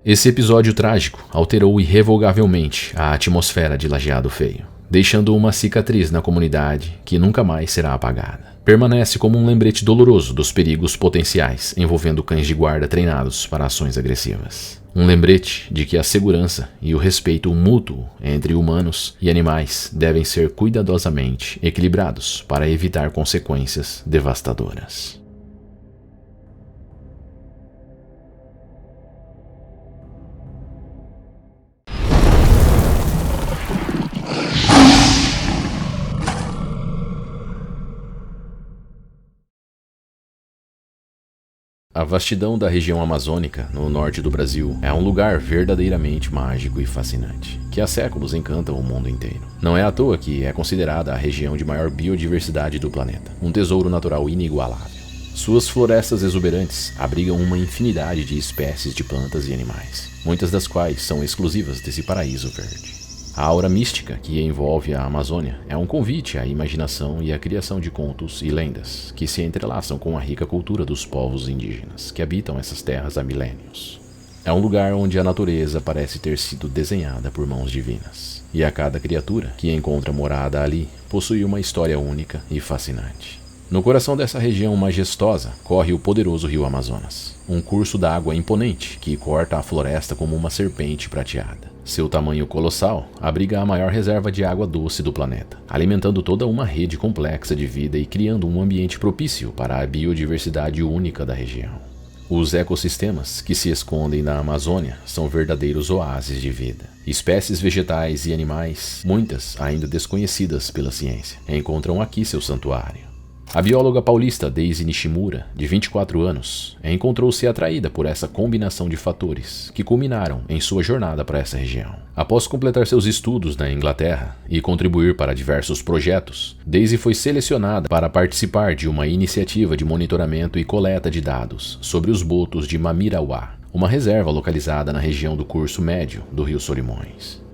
[SPEAKER 1] Esse episódio trágico alterou irrevogavelmente a atmosfera de Lajeado Feio, deixando uma cicatriz na comunidade que nunca mais será apagada. Permanece como um lembrete doloroso dos perigos potenciais envolvendo cães de guarda treinados para ações agressivas. Um lembrete de que a segurança e o respeito mútuo entre humanos e animais devem ser cuidadosamente equilibrados para evitar consequências devastadoras. A vastidão da região amazônica, no norte do Brasil, é um lugar verdadeiramente mágico e fascinante, que há séculos encanta o mundo inteiro. Não é à toa que é considerada a região de maior biodiversidade do planeta, um tesouro natural inigualável. Suas florestas exuberantes abrigam uma infinidade de espécies de plantas e animais, muitas das quais são exclusivas desse paraíso verde. A aura mística que envolve a Amazônia é um convite à imaginação e à criação de contos e lendas que se entrelaçam com a rica cultura dos povos indígenas que habitam essas terras há milênios. É um lugar onde a natureza parece ter sido desenhada por mãos divinas, e a cada criatura que encontra morada ali possui uma história única e fascinante. No coração dessa região majestosa corre o poderoso rio Amazonas, um curso d'água imponente que corta a floresta como uma serpente prateada. Seu tamanho colossal abriga a maior reserva de água doce do planeta, alimentando toda uma rede complexa de vida e criando um ambiente propício para a biodiversidade única da região. Os ecossistemas que se escondem na Amazônia são verdadeiros oásis de vida. Espécies vegetais e animais, muitas ainda desconhecidas pela ciência, encontram aqui seu santuário. A bióloga paulista Daisy Nishimura, de 24 anos, encontrou-se atraída por essa combinação de fatores que culminaram em sua jornada para essa região. Após completar seus estudos na Inglaterra e contribuir para diversos projetos, Daisy foi selecionada para participar de uma iniciativa de monitoramento e coleta de dados sobre os botos de Mamirauá, uma reserva localizada na região do curso médio do Rio Solimões.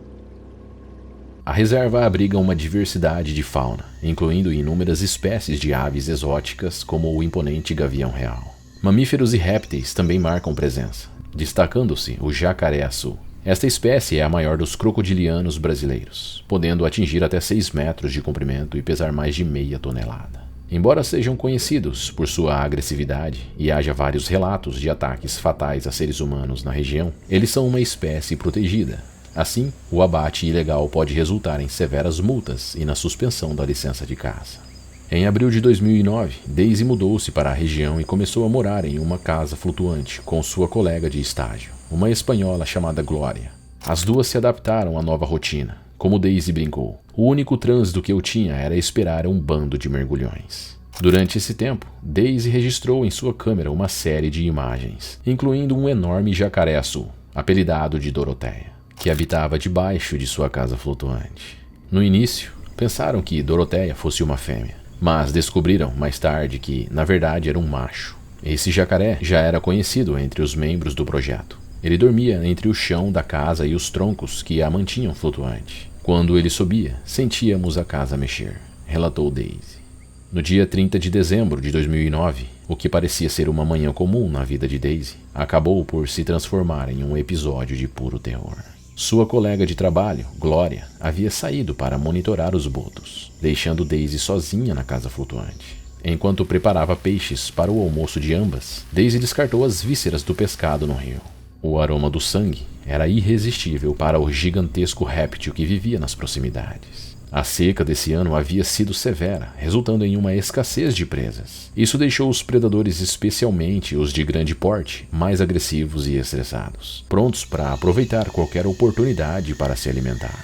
[SPEAKER 1] A reserva abriga uma diversidade de fauna, incluindo inúmeras espécies de aves exóticas como o imponente gavião real. Mamíferos e répteis também marcam presença, destacando-se o jacaré-açu. Esta espécie é a maior dos crocodilianos brasileiros, podendo atingir até 6 metros de comprimento e pesar mais de meia tonelada. Embora sejam conhecidos por sua agressividade e haja vários relatos de ataques fatais a seres humanos na região, eles são uma espécie protegida. Assim, o abate ilegal pode resultar em severas multas e na suspensão da licença de caça. Em abril de 2009, Daisy mudou-se para a região e começou a morar em uma casa flutuante com sua colega de estágio, uma espanhola chamada Glória. As duas se adaptaram à nova rotina. Como Daisy brincou, o único trânsito que eu tinha era esperar um bando de mergulhões. Durante esse tempo, Daisy registrou em sua câmera uma série de imagens, incluindo um enorme jacaré-açu, apelidado de Doroteia, que habitava debaixo de sua casa flutuante. No início, pensaram que Doroteia fosse uma fêmea, mas descobriram mais tarde que, na verdade, era um macho. Esse jacaré já era conhecido entre os membros do projeto. Ele dormia entre o chão da casa e os troncos que a mantinham flutuante. Quando ele subia, sentíamos a casa mexer, relatou Daisy. No dia 30 de dezembro de 2009, o que parecia ser uma manhã comum na vida de Daisy, acabou por se transformar em um episódio de puro terror. Sua colega de trabalho, Glória, havia saído para monitorar os botos, deixando Daisy sozinha na casa flutuante. Enquanto preparava peixes para o almoço de ambas, Daisy descartou as vísceras do pescado no rio. O aroma do sangue era irresistível para o gigantesco réptil que vivia nas proximidades. A seca desse ano havia sido severa, resultando em uma escassez de presas. Isso deixou os predadores, especialmente os de grande porte, mais agressivos e estressados, prontos para aproveitar qualquer oportunidade para se alimentar.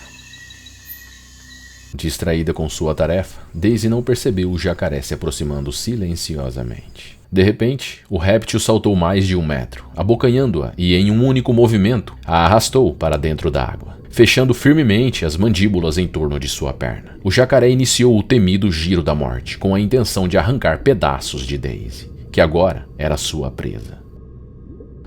[SPEAKER 1] Distraída com sua tarefa, Daisy não percebeu o jacaré se aproximando silenciosamente. De repente, o réptil saltou mais de 1 metro, abocanhando-a e, em um único movimento, a arrastou para dentro da água, fechando firmemente as mandíbulas em torno de sua perna. O jacaré iniciou o temido giro da morte, com a intenção de arrancar pedaços de Daisy, que agora era sua presa.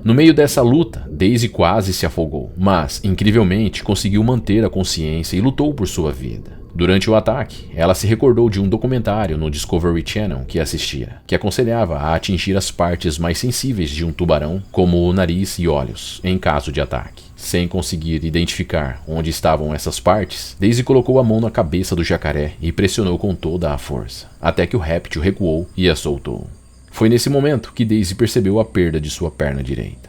[SPEAKER 1] No meio dessa luta, Daisy quase se afogou, mas, incrivelmente, conseguiu manter a consciência e lutou por sua vida. Durante o ataque, ela se recordou de um documentário no Discovery Channel que assistia, que aconselhava a atingir as partes mais sensíveis de um tubarão, como o nariz e olhos, em caso de ataque. Sem conseguir identificar onde estavam essas partes, Daisy colocou a mão na cabeça do jacaré e pressionou com toda a força, até que o réptil recuou e a soltou. Foi nesse momento que Daisy percebeu a perda de sua perna direita.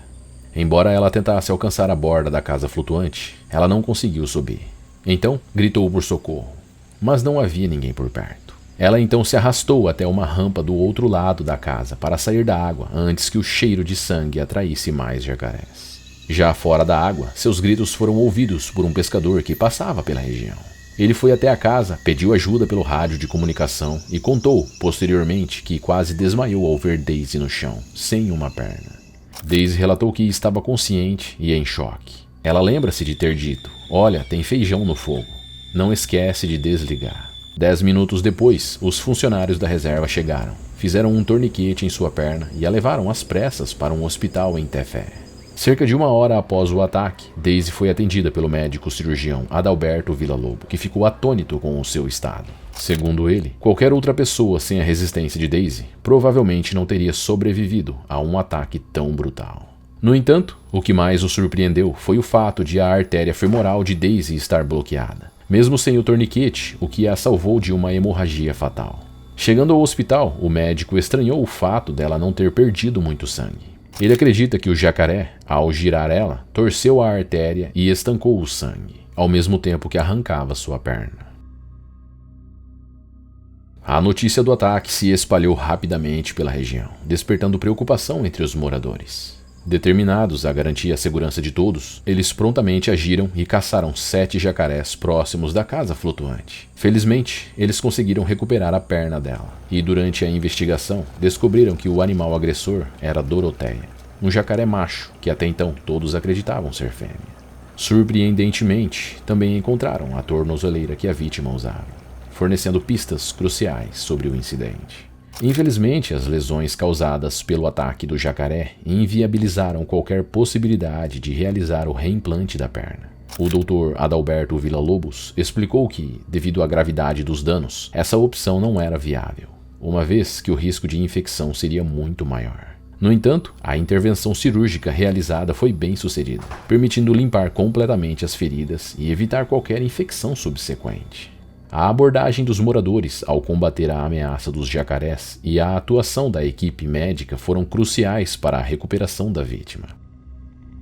[SPEAKER 1] Embora ela tentasse alcançar a borda da casa flutuante, ela não conseguiu subir. Então, gritou por socorro, mas não havia ninguém por perto. Ela então se arrastou até uma rampa do outro lado da casa para sair da água antes que o cheiro de sangue atraísse mais jacarés. Já fora da água, seus gritos foram ouvidos por um pescador que passava pela região. Ele foi até a casa, pediu ajuda pelo rádio de comunicação e contou, posteriormente, que quase desmaiou ao ver Daisy no chão, sem uma perna. Daisy relatou que estava consciente e em choque. Ela lembra-se de ter dito: "Olha, tem feijão no fogo. Não esquece de desligar." 10 minutos depois, os funcionários da reserva chegaram, fizeram um torniquete em sua perna e a levaram às pressas para um hospital em Tefé. Cerca de 1 hora após o ataque, Daisy foi atendida pelo médico cirurgião Adalberto Villa-Lobo, que ficou atônito com o seu estado. Segundo ele, qualquer outra pessoa sem a resistência de Daisy provavelmente não teria sobrevivido a um ataque tão brutal. No entanto, o que mais o surpreendeu foi o fato de a artéria femoral de Daisy estar bloqueada, mesmo sem o torniquete, o que a salvou de uma hemorragia fatal. Chegando ao hospital, o médico estranhou o fato dela não ter perdido muito sangue. Ele acredita que o jacaré, ao girar ela, torceu a artéria e estancou o sangue, ao mesmo tempo que arrancava sua perna. A notícia do ataque se espalhou rapidamente pela região, despertando preocupação entre os moradores. Determinados a garantir a segurança de todos, eles prontamente agiram e caçaram 7 jacarés próximos da casa flutuante. Felizmente, eles conseguiram recuperar a perna dela, e durante a investigação, descobriram que o animal agressor era Doroteia, um jacaré macho que até então todos acreditavam ser fêmea. Surpreendentemente, também encontraram a tornozeleira que a vítima usava, fornecendo pistas cruciais sobre o incidente. Infelizmente, as lesões causadas pelo ataque do jacaré inviabilizaram qualquer possibilidade de realizar o reimplante da perna. O Dr. Adalberto Villa-Lobos explicou que, devido à gravidade dos danos, essa opção não era viável, uma vez que o risco de infecção seria muito maior. No entanto, a intervenção cirúrgica realizada foi bem sucedida, permitindo limpar completamente as feridas e evitar qualquer infecção subsequente. A abordagem dos moradores ao combater a ameaça dos jacarés e a atuação da equipe médica foram cruciais para a recuperação da vítima.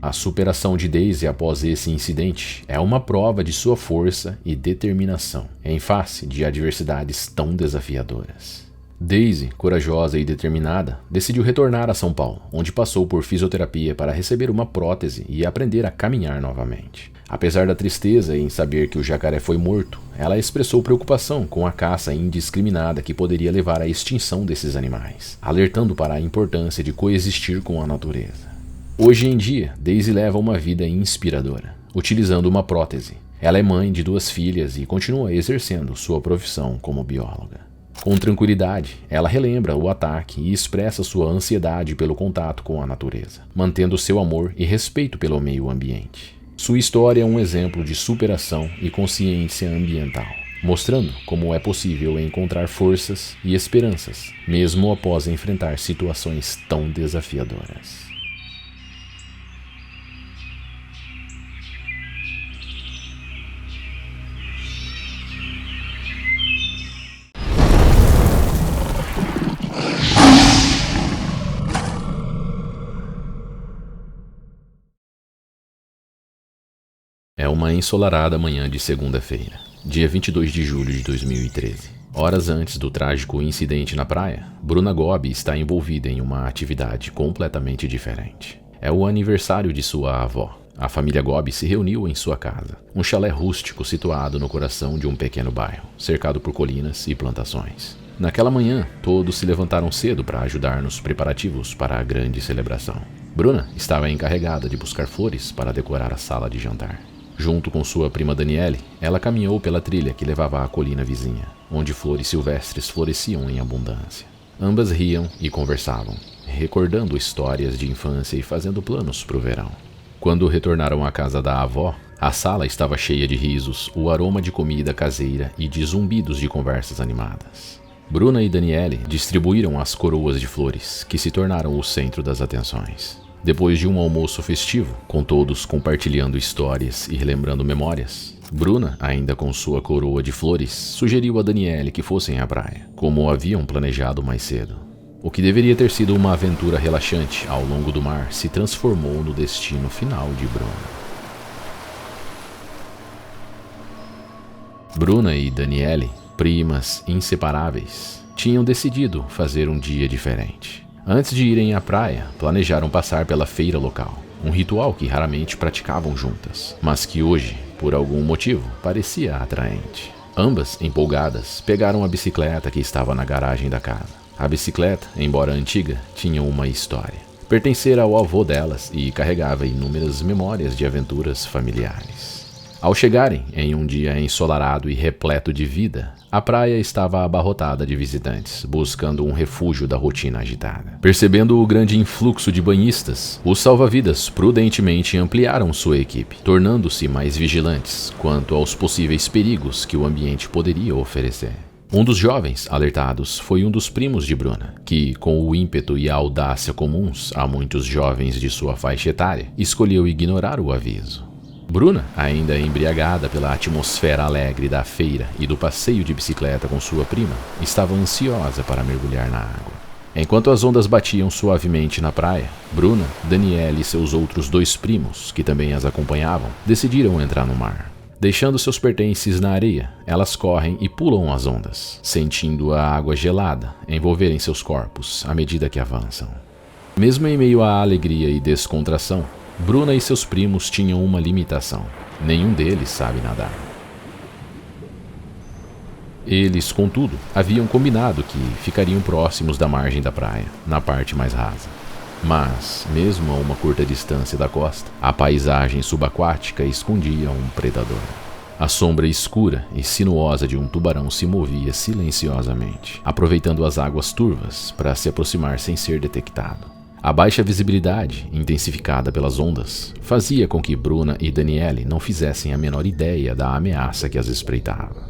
[SPEAKER 1] A superação de Daisy após esse incidente é uma prova de sua força e determinação em face de adversidades tão desafiadoras. Daisy, corajosa e determinada, decidiu retornar a São Paulo, onde passou por fisioterapia para receber uma prótese e aprender a caminhar novamente. Apesar da tristeza em saber que o jacaré foi morto, ela expressou preocupação com a caça indiscriminada que poderia levar à extinção desses animais, alertando para a importância de coexistir com a natureza. Hoje em dia, Daisy leva uma vida inspiradora, utilizando uma prótese. Ela é mãe de 2 filhas e continua exercendo sua profissão como bióloga. Com tranquilidade, ela relembra o ataque e expressa sua ansiedade pelo contato com a natureza, mantendo seu amor e respeito pelo meio ambiente. Sua história é um exemplo de superação e consciência ambiental, mostrando como é possível encontrar forças e esperanças, mesmo após enfrentar situações tão desafiadoras. É uma ensolarada manhã de segunda-feira, dia 22 de julho de 2013. Horas antes do trágico incidente na praia, Bruna Gobi está envolvida em uma atividade completamente diferente. É o aniversário de sua avó. A família Gobi se reuniu em sua casa, um chalé rústico situado no coração de um pequeno bairro, cercado por colinas e plantações. Naquela manhã, todos se levantaram cedo para ajudar nos preparativos para a grande celebração. Bruna estava encarregada de buscar flores para decorar a sala de jantar. Junto com sua prima Daniele, ela caminhou pela trilha que levava à colina vizinha, onde flores silvestres floresciam em abundância. Ambas riam e conversavam, recordando histórias de infância e fazendo planos para o verão. Quando retornaram à casa da avó, a sala estava cheia de risos, o aroma de comida caseira e de zumbidos de conversas animadas. Bruna e Daniele distribuíram as coroas de flores, que se tornaram o centro das atenções. Depois de um almoço festivo, com todos compartilhando histórias e relembrando memórias, Bruna, ainda com sua coroa de flores, sugeriu a Daniele que fossem à praia, como haviam planejado mais cedo. O que deveria ter sido uma aventura relaxante ao longo do mar se transformou no destino final de Bruna. Bruna e Daniele, primas inseparáveis, tinham decidido fazer um dia diferente. Antes de irem à praia, planejaram passar pela feira local, um ritual que raramente praticavam juntas, mas que hoje, por algum motivo, parecia atraente. Ambas, empolgadas, pegaram a bicicleta que estava na garagem da casa. A bicicleta, embora antiga, tinha uma história. Pertencera ao avô delas e carregava inúmeras memórias de aventuras familiares. Ao chegarem, em um dia ensolarado e repleto de vida, a praia estava abarrotada de visitantes, buscando um refúgio da rotina agitada. Percebendo o grande influxo de banhistas, os salva-vidas prudentemente ampliaram sua equipe, tornando-se mais vigilantes quanto aos possíveis perigos que o ambiente poderia oferecer. Um dos jovens alertados foi um dos primos de Bruna, que, com o ímpeto e a audácia comuns a muitos jovens de sua faixa etária, escolheu ignorar o aviso. Bruna, ainda embriagada pela atmosfera alegre da feira e do passeio de bicicleta com sua prima, estava ansiosa para mergulhar na água. Enquanto as ondas batiam suavemente na praia, Bruna, Daniele e seus outros 2 primos, que também as acompanhavam, decidiram entrar no mar. Deixando seus pertences na areia, elas correm e pulam as ondas, sentindo a água gelada envolverem seus corpos à medida que avançam. Mesmo em meio à alegria e descontração, Bruna e seus primos tinham uma limitação: nenhum deles sabe nadar. Eles, contudo, haviam combinado que ficariam próximos da margem da praia, na parte mais rasa. Mas, mesmo a uma curta distância da costa, a paisagem subaquática escondia um predador. A sombra escura e sinuosa de um tubarão se movia silenciosamente, aproveitando as águas turvas para se aproximar sem ser detectado. A baixa visibilidade, intensificada pelas ondas, fazia com que Bruna e Daniele não fizessem a menor ideia da ameaça que as espreitava.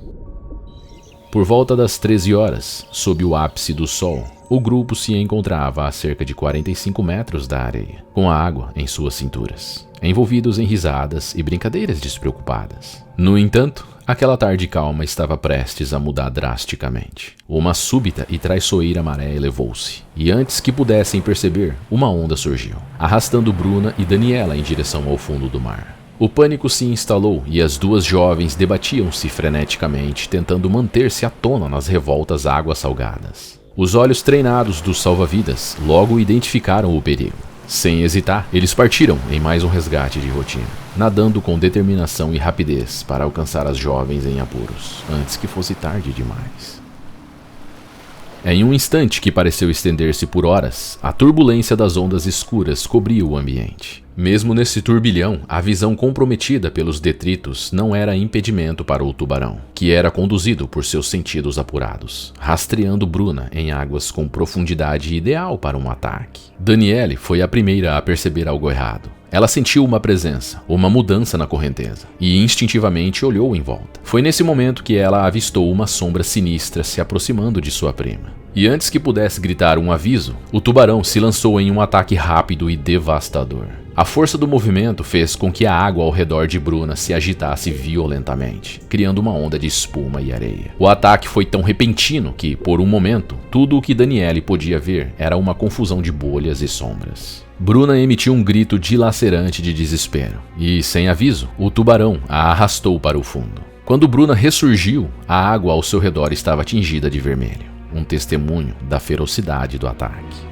[SPEAKER 1] Por volta das 13 horas, sob o ápice do sol, o grupo se encontrava a cerca de 45 metros da areia, com a água em suas cinturas, envolvidos em risadas e brincadeiras despreocupadas. No entanto, aquela tarde calma estava prestes a mudar drasticamente. Uma súbita e traiçoeira maré elevou-se, e antes que pudessem perceber, uma onda surgiu, arrastando Bruna e Daniela em direção ao fundo do mar. O pânico se instalou e as 2 jovens debatiam-se freneticamente, tentando manter-se à tona nas revoltas águas salgadas. Os olhos treinados dos salva-vidas logo identificaram o perigo. Sem hesitar, eles partiram em mais um resgate de rotina, nadando com determinação e rapidez para alcançar as jovens em apuros, antes que fosse tarde demais. Em um instante que pareceu estender-se por horas, a turbulência das ondas escuras cobria o ambiente. Mesmo nesse turbilhão, a visão comprometida pelos detritos não era impedimento para o tubarão, que era conduzido por seus sentidos apurados, rastreando Bruna em águas com profundidade ideal para um ataque. Daniele foi a primeira a perceber algo errado. Ela sentiu uma presença, uma mudança na correnteza, e instintivamente olhou em volta. Foi nesse momento que ela avistou uma sombra sinistra se aproximando de sua prima. E antes que pudesse gritar um aviso, o tubarão se lançou em um ataque rápido e devastador. A força do movimento fez com que a água ao redor de Bruna se agitasse violentamente, criando uma onda de espuma e areia. O ataque foi tão repentino que, por um momento, tudo o que Daniele podia ver era uma confusão de bolhas e sombras. Bruna emitiu um grito dilacerante de desespero, e, sem aviso, o tubarão a arrastou para o fundo. Quando Bruna ressurgiu, a água ao seu redor estava tingida de vermelho, um testemunho da ferocidade do ataque.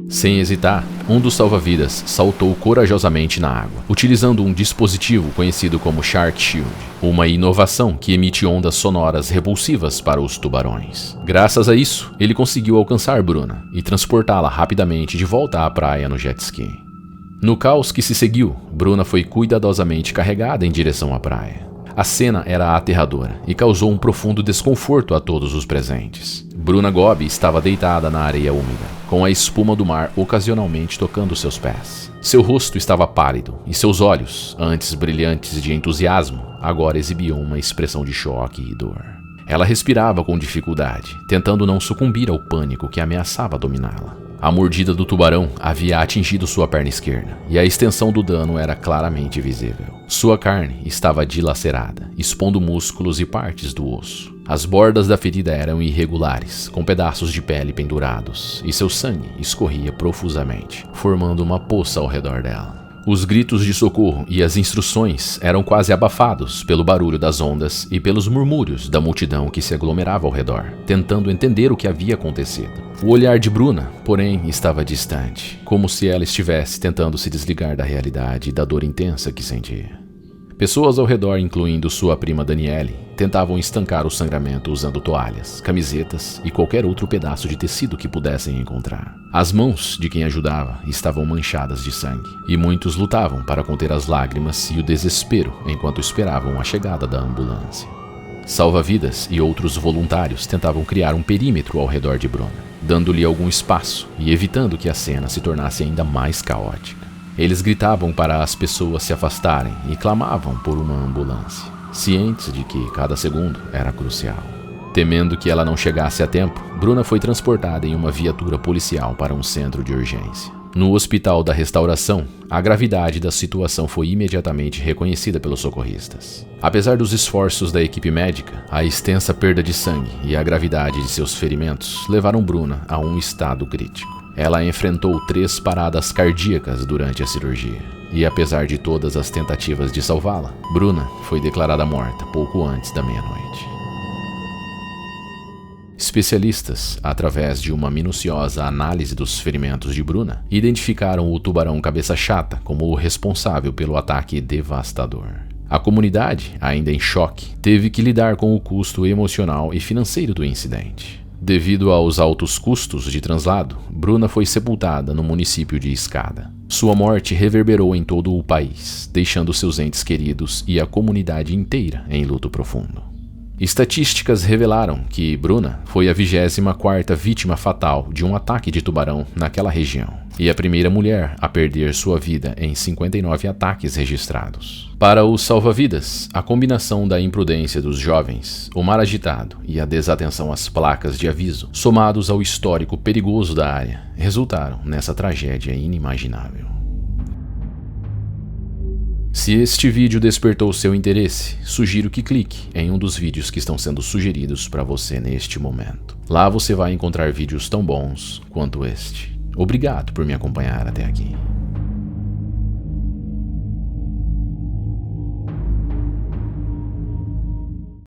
[SPEAKER 1] Sem hesitar, um dos salva-vidas saltou corajosamente na água, utilizando um dispositivo conhecido como Shark Shield, uma inovação que emite ondas sonoras repulsivas para os tubarões. Graças a isso, ele conseguiu alcançar Bruna e transportá-la rapidamente de volta à praia no jet ski. No caos que se seguiu, Bruna foi cuidadosamente carregada em direção à praia. A cena era aterradora e causou um profundo desconforto a todos os presentes. Bruna Gobi estava deitada na areia úmida, com a espuma do mar ocasionalmente tocando seus pés. Seu rosto estava pálido e seus olhos, antes brilhantes de entusiasmo, agora exibiam uma expressão de choque e dor. Ela respirava com dificuldade, tentando não sucumbir ao pânico que ameaçava dominá-la. A mordida do tubarão havia atingido sua perna esquerda, e a extensão do dano era claramente visível. Sua carne estava dilacerada, expondo músculos e partes do osso. As bordas da ferida eram irregulares, com pedaços de pele pendurados, e seu sangue escorria profusamente, formando uma poça ao redor dela. Os gritos de socorro e as instruções eram quase abafados pelo barulho das ondas e pelos murmúrios da multidão que se aglomerava ao redor, tentando entender o que havia acontecido. O olhar de Bruna, porém, estava distante, como se ela estivesse tentando se desligar da realidade e da dor intensa que sentia. Pessoas ao redor, incluindo sua prima Daniele, tentavam estancar o sangramento usando toalhas, camisetas e qualquer outro pedaço de tecido que pudessem encontrar. As mãos de quem ajudava estavam manchadas de sangue, e muitos lutavam para conter as lágrimas e o desespero enquanto esperavam a chegada da ambulância. Salva-vidas e outros voluntários tentavam criar um perímetro ao redor de Bruna, dando-lhe algum espaço e evitando que a cena se tornasse ainda mais caótica. Eles gritavam para as pessoas se afastarem e clamavam por uma ambulância, cientes de que cada segundo era crucial. Temendo que ela não chegasse a tempo, Bruna foi transportada em uma viatura policial para um centro de urgência. No Hospital da Restauração, a gravidade da situação foi imediatamente reconhecida pelos socorristas. Apesar dos esforços da equipe médica, a extensa perda de sangue e a gravidade de seus ferimentos levaram Bruna a um estado crítico. Ela enfrentou 3 paradas cardíacas durante a cirurgia, e apesar de todas as tentativas de salvá-la, Bruna foi declarada morta pouco antes da meia-noite. Especialistas, através de uma minuciosa análise dos ferimentos de Bruna, identificaram o tubarão cabeça chata como o responsável pelo ataque devastador. A comunidade, ainda em choque, teve que lidar com o custo emocional e financeiro do incidente. Devido aos altos custos de translado, Bruna foi sepultada no município de Escada. Sua morte reverberou em todo o país, deixando seus entes queridos e a comunidade inteira em luto profundo. Estatísticas revelaram que Bruna foi a 24ª vítima fatal de um ataque de tubarão naquela região, e a primeira mulher a perder sua vida em 59 ataques registrados. Para os salva-vidas, a combinação da imprudência dos jovens, o mar agitado e a desatenção às placas de aviso, somados ao histórico perigoso da área, resultaram nessa tragédia inimaginável. Se este vídeo despertou seu interesse, sugiro que clique em um dos vídeos que estão sendo sugeridos para você neste momento. Lá você vai encontrar vídeos tão bons quanto este. Obrigado por me acompanhar até aqui.